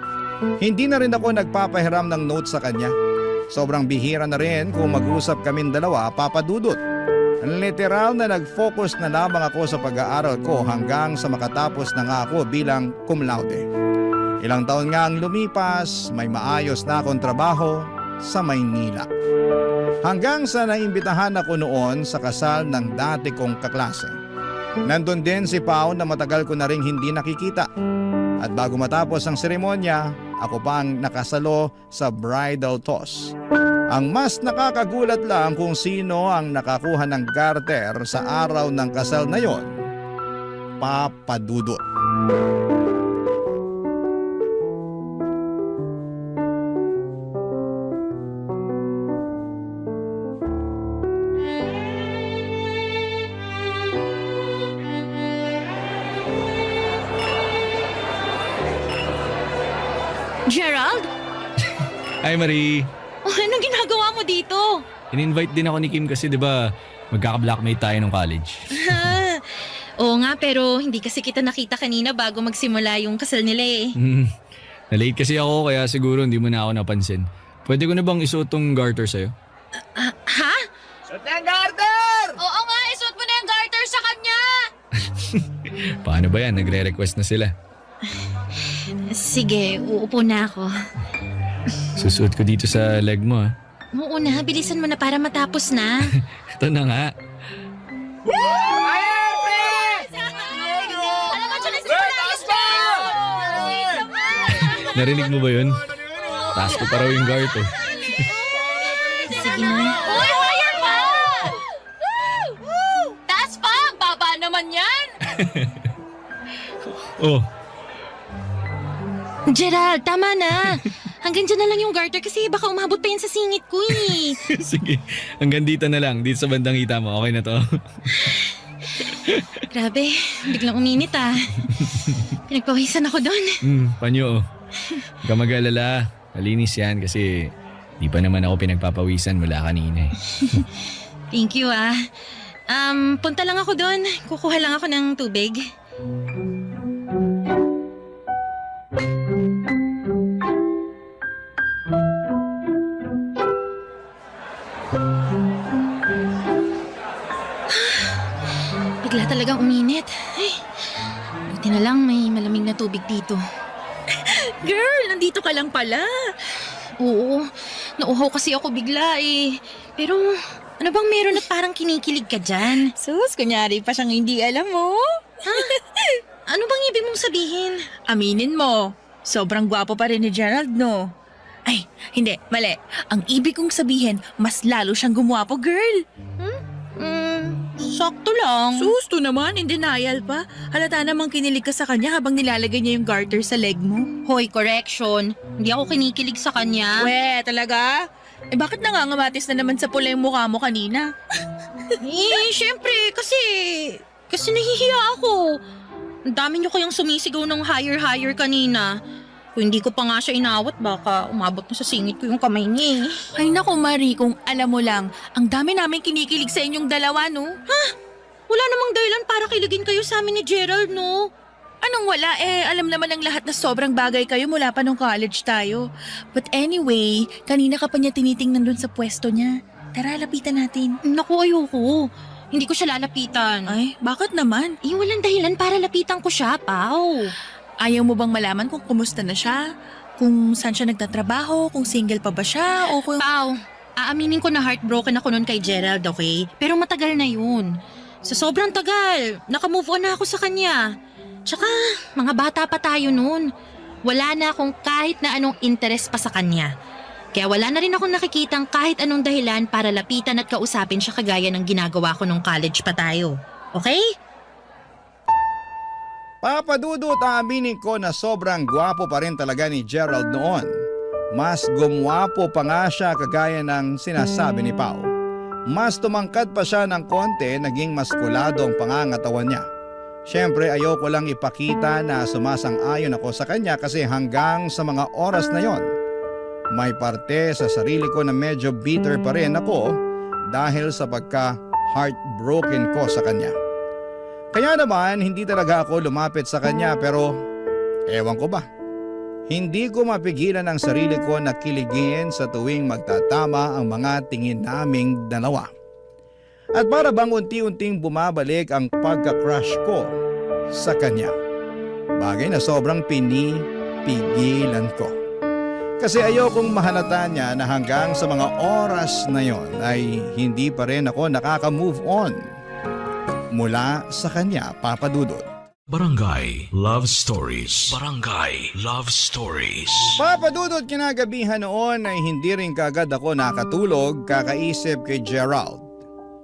Hindi na rin ako nagpapahiram ng note sa kanya. Sobrang bihira na rin kung mag-usap kaming dalawa, papadudot. Literal na nag-focus na lamang ako sa pag-aaral ko hanggang sa makatapos na nga ako bilang cum laude. Ilang taon nga ang lumipas, may maayos na akong trabaho sa Maynila. Hanggang sa naimbitahan ako noon sa kasal ng dati kong kaklase. Nandun din si Pao na matagal ko na ring hindi nakikita. At bago matapos ang seremonya, ako pang nakasalo sa bridal toss. Ang mas nakakagulat lang kung sino ang nakakuha ng garter sa araw ng kasal na yon. Papadudot. Gerald? Hi Marie! Oh, anong ginagawa mo dito? In-invite din ako ni Kim kasi 'di ba magkaka-blackmate tayo nung college. Oo nga, pero hindi kasi kita nakita kanina bago magsimula yung kasal nila eh. Na-late kasi ako kaya siguro hindi mo na ako napansin. Pwede ko na bang isuot tong garter sa'yo? Ha? Suot na ang garter! Oo nga, isuot mo na yung garter sa kanya! Paano ba yan? Nagre-request na sila. Sige, uupo na ako. Susuot ko dito sa leg mo ha. Oo na, bilisan mo na para matapos na. Ito na nga. Narinig mo ba yun? Taas ko pa raw yung garter. Sige na. Uy, higher pa! Taas pa! Baba naman yan! Oh, Gerald, tama na. Hanggang dyan na lang yung garter kasi baka umabot pa yan sa singit ko eh. sige. Hanggang dito na lang. Dito sa bandang hita mo. Okay na to. Grabe, biglang uminit ah. Pinagpawisan ako doon. Panyo. Huwag ka mag-alala. Malinis yan kasi di pa naman ako pinagpapawisan mula kanina eh. Thank you ah. Punta lang ako doon. Kukuha lang ako ng tubig. Bigla talagang uminit. Ay, buti na lang may malamig na tubig dito. Girl, nandito ka lang pala. Oo, nauhaw kasi ako bigla eh. Pero Ano bang meron at parang kinikilig ka dyan? Sus, kunyari pa siyang hindi alam mo. Ano bang ibig mong sabihin? Aminin mo, sobrang gwapo pa rin ni Gerald, no? Ay, hindi, mali. Ang ibig kong sabihin, mas lalo siyang gumwapo, girl. Sakto lang. Susto naman, in denial pa. Halata namang kinilig ka sa kanya habang nilalagay niya yung garter sa leg mo. Hoy, correction. Hindi ako kinikilig sa kanya. Talaga? Eh bakit nangangamatis na naman sa pula yung mukha mo kanina? Syempre, kasi nahihiya ako. Ang dami niyo kayang sumisigaw ng higher kanina. Kung hindi ko pa nga siya inawat, baka umabot na sa singit ko yung kamay niya eh. Ay naku, Marie, kung alam mo lang, ang dami namin kinikilig sa inyong dalawa, no? Wala namang dahilan para kiligin kayo sa amin ni Gerald, no? Anong wala? Alam naman ng lahat na sobrang bagay kayo mula pa nung college tayo. But anyway, kanina ka pa niya tinitingnan dun sa pwesto niya. Tara, lapitan natin. Naku, ayoko. Hindi ko siya lalapitan. Ay, bakit naman? Walang dahilan para lapitan ko siya, Pao. Ayaw mo bang malaman kung kumusta na siya? Kung saan siya nagtatrabaho? Kung single pa ba siya? O kung... Pao, aaminin ko na heartbroken ako noon kay Gerald, okay? Pero matagal na yun. Sa sobrang tagal, nakamove on na ako sa kanya. Tsaka, mga bata pa tayo noon. Wala na akong kahit na anong interest pa sa kanya. Kaya wala na rin akong nakikitang kahit anong dahilan para lapitan at kausapin siya kagaya ng ginagawa ko nung college pa tayo. Okay? Papadudot, aaminin ko na sobrang gwapo pa rin talaga ni Gerald noon. Mas gumwapo pa nga siya kagaya ng sinasabi ni Pao. Mas tumangkad pa siya ng konti, naging maskulado ang pangangatawan niya. Siyempre ayoko lang ipakita na sumasang-ayon ako sa kanya kasi hanggang sa mga oras na yon, may parte sa sarili ko na medyo bitter pa rin ako dahil sa pagka-heartbroken ko sa kanya. Kaya naman hindi talaga ako lumapit sa kanya pero ewan ko ba, hindi ko mapigilan ang sarili ko na kiligin sa tuwing magtatama ang mga tingin naming dalawa. At para bang unti-unting bumabalik ang pagka-crush ko sa kanya. Bagay na sobrang pinipigilan ko. Kasi ayokong mahalata niya na hanggang sa mga oras na yon ay hindi pa rin ako nakaka-move on mula sa kanya, Papa Dudut. Barangay Love Stories. Barangay Love Stories. Papa Dudut, kinagabihan noon ay hindi rin kagad ako nakatulog kakaisip kay Gerald.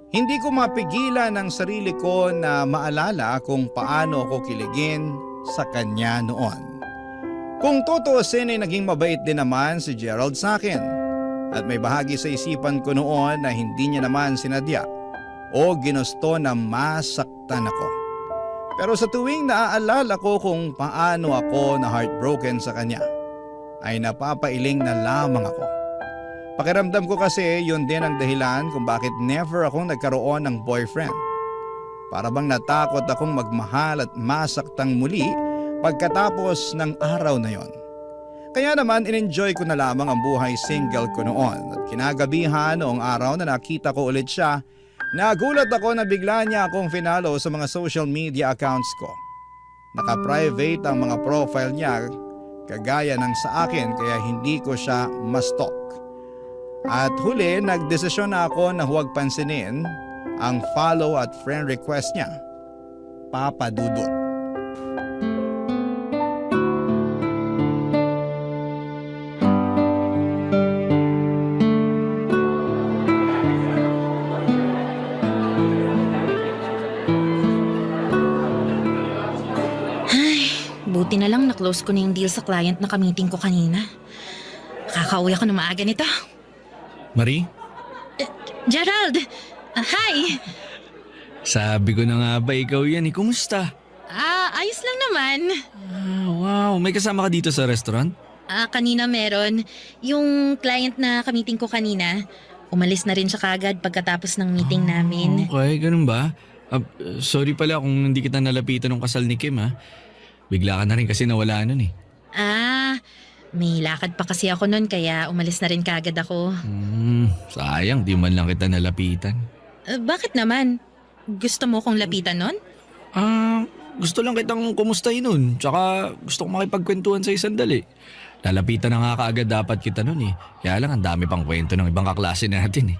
Hindi ko mapigilan ang sarili ko na maalala kung paano ako kiligin sa kanya noon. Kung tutuusin ay naging mabait din naman si Gerald sa akin. At may bahagi sa isipan ko noon na hindi niya naman sinadya o ginusto na masaktan ako. Pero sa tuwing naaalala ko kung paano ako na heartbroken sa kanya, ay napapailing na lamang ako. Pakiramdam ko kasi yun din ang dahilan kung bakit never akong nagkaroon ng boyfriend. Para bang natakot akong magmahal at masaktang muli pagkatapos ng araw na yon. Kaya naman in-enjoy ko na lamang ang buhay single ko noon. At kinagabihan noong araw na nakita ko ulit siya, nagulat ako na bigla niya akong finalo sa mga social media accounts ko. Naka-private ang mga profile niya kagaya ng sa akin kaya hindi ko siya ma-stalk. At huli, nagdesisyon na ako na huwag pansinin ang follow at friend request niya, Papa Dudut. Buti na lang na-close ko na yung deal sa client na kamiting ko kanina. Kakauwi ako na maaga nito. Marie? Gerald! Hi! Sabi ko na nga ba ikaw yan eh. Kumusta? Ayos lang naman. Wow, may kasama ka dito sa restaurant? Kanina meron. Yung client na kamiting ko kanina, umalis na rin siya kagad pagkatapos ng meeting namin. Okay, ganun ba? Sorry pala kung hindi kita nalapitan ng kasal ni Kim ha. Bigla ka na rin kasi nawala nun eh. May lakad pa kasi ako nun kaya umalis na rin kagad ako. Sayang, di man lang kita nalapitan. Bakit naman? Gusto mo kong lapitan nun? Gusto lang kitang kumustahin nun. Tsaka gusto kong makipagkwentuhan sa isang dali. Lalapitan na nga kaagad dapat kita nun eh. Kaya lang ang dami pang kwento ng ibang kaklase natin eh.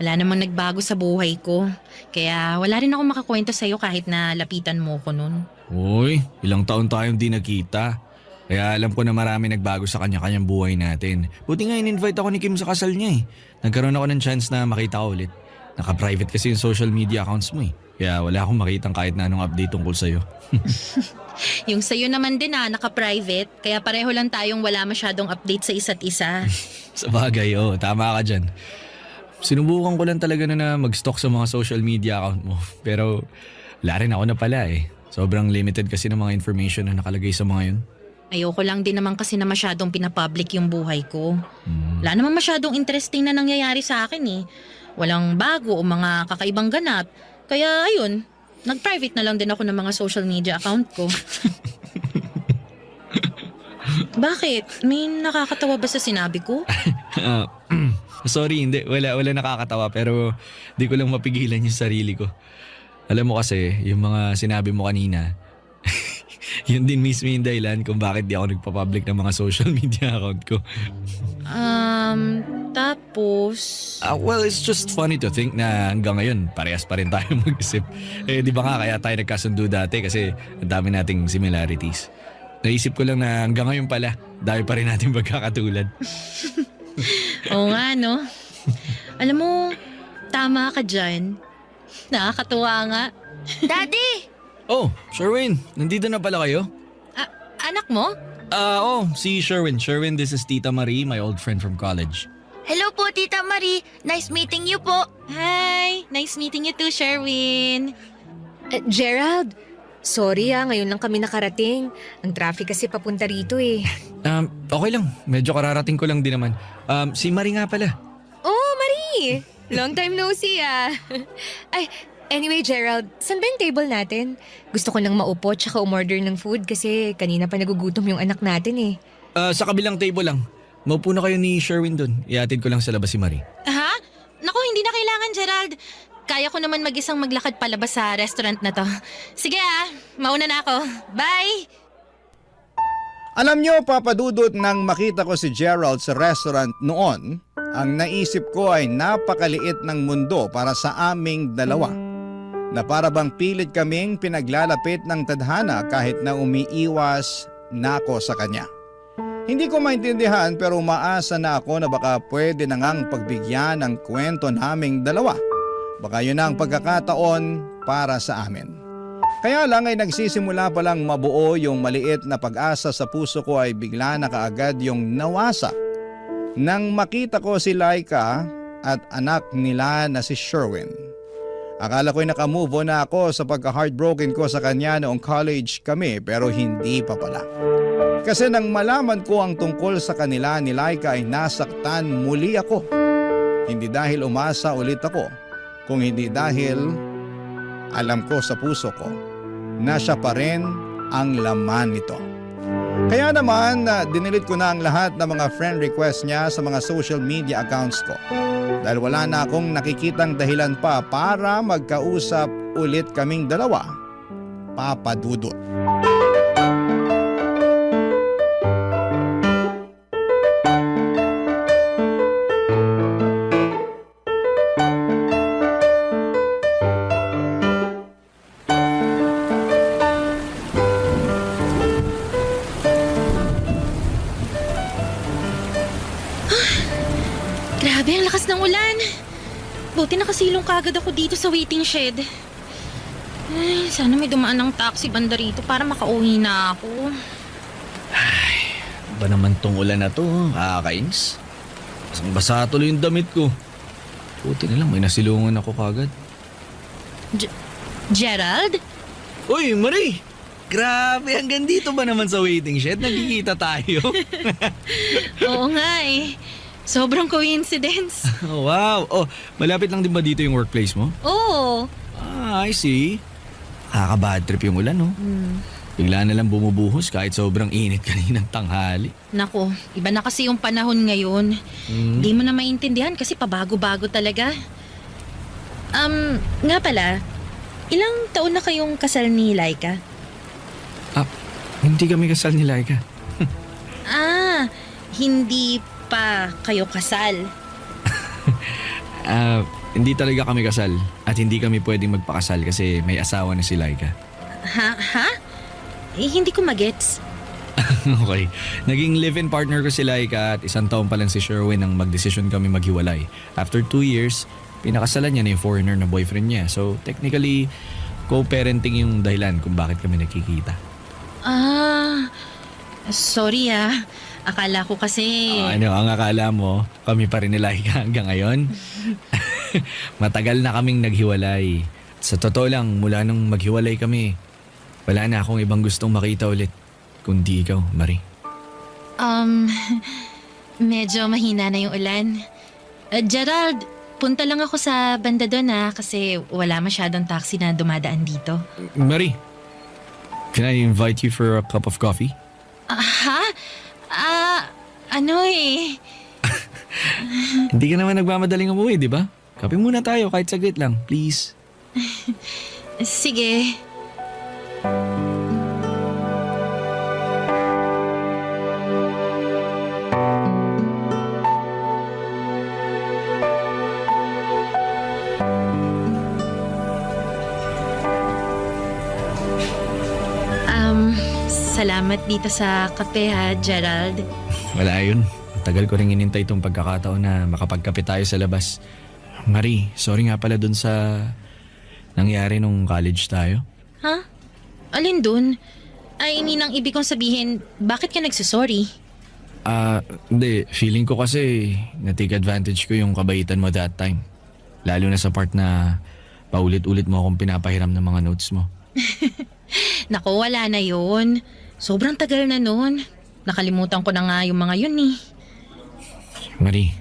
Wala namang nagbago sa buhay ko. Kaya wala rin ako makakwento sa'yo kahit na lapitan mo ko nun. Uy, ilang taon tayong di nagkita. Kaya alam ko na marami nagbago sa kanya-kanyang buhay natin. Buti nga in-invite ako ni Kim sa kasal niya eh. Nagkaroon ako ng chance na makita ko ulit. Naka-private kasi yung social media accounts mo eh. Kaya wala akong makitang kahit na anong update tungkol sa'yo. Yung sa'yo naman din naka-private. Kaya pareho lang tayong wala masyadong update sa isa't isa. Sa bagay, tama ka dyan. Sinubukan ko lang talaga na mag-stalk sa mga social media account mo. Pero wala rin ako na pala eh. Sobrang limited kasi ng mga information na nakalagay sa mga yun. Ayoko lang din naman kasi na masyadong pinapublic yung buhay ko. Wala naman masyadong interesting na nangyayari sa akin eh. Walang bago o mga kakaibang ganap. Kaya ayun, nag-private na lang din ako ng mga social media account ko. Bakit? May nakakatawa ba sa sinabi ko? Sorry, hindi. Wala nakakatawa pero di ko lang mapigilan yung sarili ko. Alam mo kasi, yung mga sinabi mo kanina, yun din mismo yung dahilan kung bakit di ako nagpa-public ng mga social media account ko. Tapos... Well, it's just funny to think na hanggang ngayon, parehas pa rin tayo mag-isip. Di ba nga kaya tayo nagkasundo dati kasi ang dami nating similarities. Naisip ko lang na hanggang ngayon pala, dami pa rin natin magkakatulad. Oo nga, no? Alam mo, tama ka dyan. Nakakatuwa nga. Daddy! Oh, Sherwin, nandito na pala kayo? Anak mo? Si Sherwin. Sherwin, this is Tita Marie, my old friend from college. Hello po, Tita Marie. Nice meeting you po. Hi! Nice meeting you too, Sherwin. Gerald, sorry ngayon lang kami nakarating. Ang traffic kasi papunta rito eh. Okay lang. Medyo kararating ko lang din naman. Si Marie nga pala. Oh, Marie! Long time no see Ay, anyway Gerald, saan ba yung table natin? Gusto ko lang maupo tsaka umorder ng food kasi kanina pa nagugutom yung anak natin eh. Sa kabilang table lang. Maupo na kayo ni Sherwin dun. Iatid ko lang sa labas si Marie. Ha? Naku, hindi na kailangan, Gerald. Kaya ko naman mag-isang maglakad palabas sa restaurant na to. Sige mauna na ako. Bye! Alam nyo, papadudot nang makita ko si Gerald sa restaurant noon, ang naisip ko ay napakaliit ng mundo para sa aming dalawa. Na para bang pilit kaming pinaglalapit ng tadhana kahit na umiiwas na ako sa kanya. Hindi ko maintindihan pero umaasa na ako na baka pwede na ngang pagbigyan ng kwento naming dalawa. Baka yun ang pagkakataon para sa amin. Kaya lang ay nagsisimula palang mabuo yung maliit na pag-asa sa puso ko ay bigla na kaagad yung nawasa. Nang makita ko si Laika at anak nila na si Sherwin. Akala ko'y nakamove on na ako sa pagka-heartbroken ko sa kanya noong college kami pero hindi pa pala. Kasi nang malaman ko ang tungkol sa kanila ni Laika ay nasaktan muli ako. Hindi dahil umasa ulit ako, kung hindi dahil alam ko sa puso ko na siya pa rin ang laman nito. Kaya naman, dinilit ko na ang lahat ng mga friend request niya sa mga social media accounts ko. Dahil wala na akong nakikitang dahilan pa para magkausap ulit kaming dalawa. Papa Dudut. Grabe, ang lakas ng ulan. Buti nakasilong kagad ako dito sa waiting shed. Ay, sana may dumaan ng taxi banda rito para makauwi na ako. Ba naman tong ulan na to? Kakainis. Basang-basa tuloy yung damit ko. Buti na lang may nasilungan ako kagad. Gerald? Uy, Marie! Grabe, hanggang dito ba naman sa waiting shed? Nagkikita tayo. Oo nga eh. Sobrang coincidence. Wow! Oh, malapit lang din ba dito yung workplace mo? Oo. I see. Nakaka-bad trip yung ulan, no? Bigla na lang bumubuhos kahit sobrang init kaninang tanghali. Nako, iba na kasi yung panahon ngayon. Hindi mo na maintindihan kasi pabago-bago talaga. Nga pala, ilang taon na kayong kasal ni Laika? Hindi kami kasal ni Laika. Hindi pa kayo kasal. Hindi talaga kami kasal at hindi kami pwedeng magpakasal kasi may asawa na si Laika. Ha? Hindi ko magets. Okay. Naging live-in partner ko si Laika at 1 taon pa lang si Sherwin nang magdesisyon kami maghiwalay. After 2 years, pinakasalan niya na yung foreigner na boyfriend niya. So technically, co-parenting yung dahilan kung bakit kami nakikita. Sorry Akala ko kasi... Ano ang akala mo? Kami pa rin ni Laika hanggang ngayon? Matagal na kaming naghiwalay. Sa totoo lang, mula nung maghiwalay kami, wala na akong ibang gustong makita ulit. Kundi ikaw, Marie. Medyo mahina na yung ulan. Gerald, punta lang ako sa banda doon kasi wala masyadong taxi na dumadaan dito. Marie, can I invite you for a cup of coffee? Hindi ka naman nagmamadaling umuwi, di ba? Kape muna tayo kahit saglit lang, please. Sige. Salamat dito sa kape Gerald. Wala yun. Tagal ko rin inintay itong pagkakataon na makapagkape tayo sa labas. Marie, sorry nga pala dun sa nangyari nung college tayo. Ha? Alin dun? Ay, hindi nang ibig kong sabihin, bakit ka nagsusorry? Hindi. Feeling ko kasi na-take advantage ko yung kabaitan mo that time. Lalo na sa part na paulit-ulit mo akong pinapahiram ng mga notes mo. Naku, wala na yun. Sobrang tagal na nun. Nakalimutan ko na nga yung mga yun eh. Marie,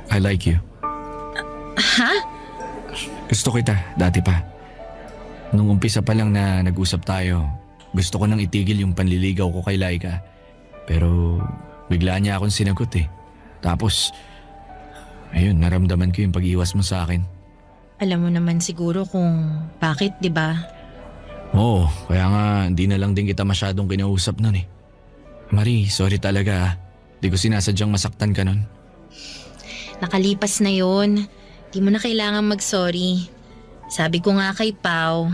I like you. Ha? Gusto kita, dati pa. Nung umpisa pa lang na nag-usap tayo, gusto ko nang itigil yung panliligaw ko kay Laika. Pero bigla niya akong sinagot eh. Tapos, ayun, naramdaman ko yung pag-iwas mo sa akin. Alam mo naman siguro kung bakit, di ba? Oo, kaya nga hindi na lang din kita masyadong kinausap nun eh. Marie, sorry talaga. Di ko sinasadyang masaktan ka nun. Nakalipas na yun. Di mo na kailangan mag-sorry. Sabi ko nga kay Pao,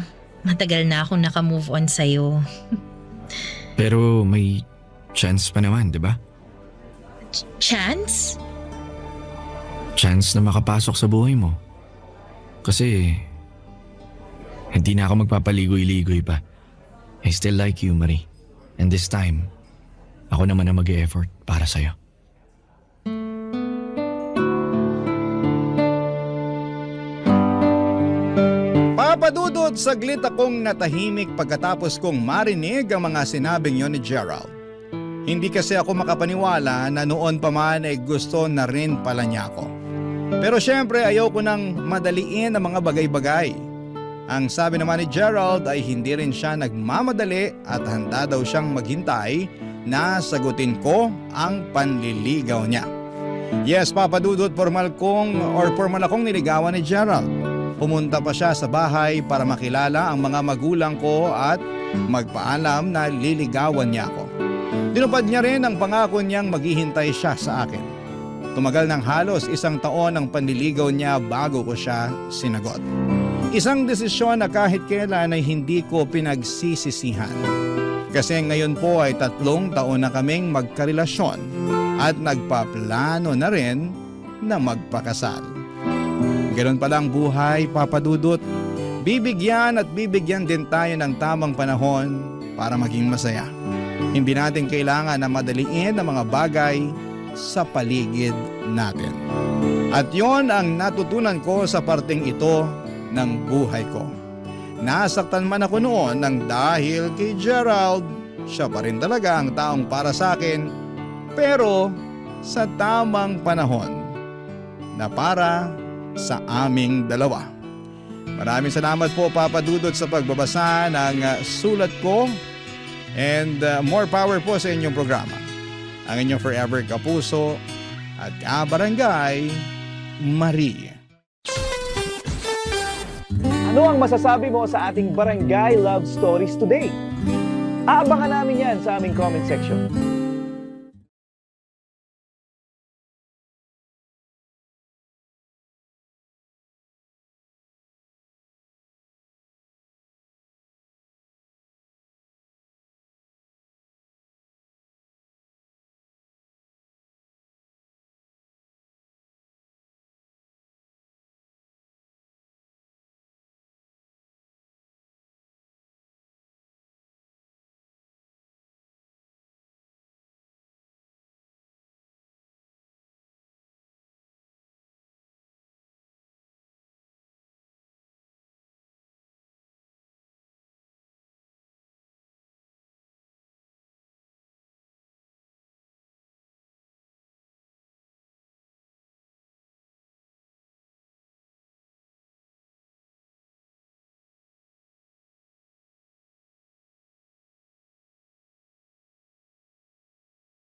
matagal na akong naka-move on sa'yo. Pero may chance pa naman, di ba? Chance? Chance na makapasok sa buhay mo. Kasi hindi na ako magpapaligoy-ligoy pa. I still like you, Marie. And this time, ako naman ang mag-e-effort para sa'yo. Papadudod, saglit akong natahimik pagkatapos kong marinig ang mga sinabing yon ni Gerald. Hindi kasi ako makapaniwala na noon pa man ay gusto na rin pala niya ako. Pero syempre ayaw ko nang madaliin ang mga bagay-bagay. Ang sabi naman ni Gerald ay hindi rin siya nagmamadali at handa daw siyang maghintay na sagutin ko ang panliligaw niya. Yes, Papadudot, formal akong niligawan ni Gerald. Pumunta pa siya sa bahay para makilala ang mga magulang ko at magpaalam na liligawan niya ako. Tinupad niya rin ang pangako niyang maghihintay siya sa akin. Tumagal ng halos 1 taon ang panliligaw niya bago ko siya sinagot. Isang desisyon na kahit kailan ay hindi ko pinagsisisihan. Kasi ngayon po ay 3 taon na kaming magkarelasyon at nagpaplano na rin na magpakasal. Ganon palang buhay, Papadudot. Bibigyan at bibigyan din tayo ng tamang panahon para maging masaya. Hindi natin kailangan na madaliin ang mga bagay sa paligid natin. At yon ang natutunan ko sa parteng ito ng buhay ko. Nasaktan man ako noon nang dahil kay Gerald, siya pa rin talaga ang taong para sa akin, pero sa tamang panahon na para sa aming dalawa. Maraming salamat po, Papadudot, sa pagbabasa ng sulat ko and more power po sa inyong programa. Ang inyong forever kapuso at kabarangay, Marie. Ano ang masasabi mo sa ating Barangay Love Stories today? Aabangan namin yan sa aming comment section.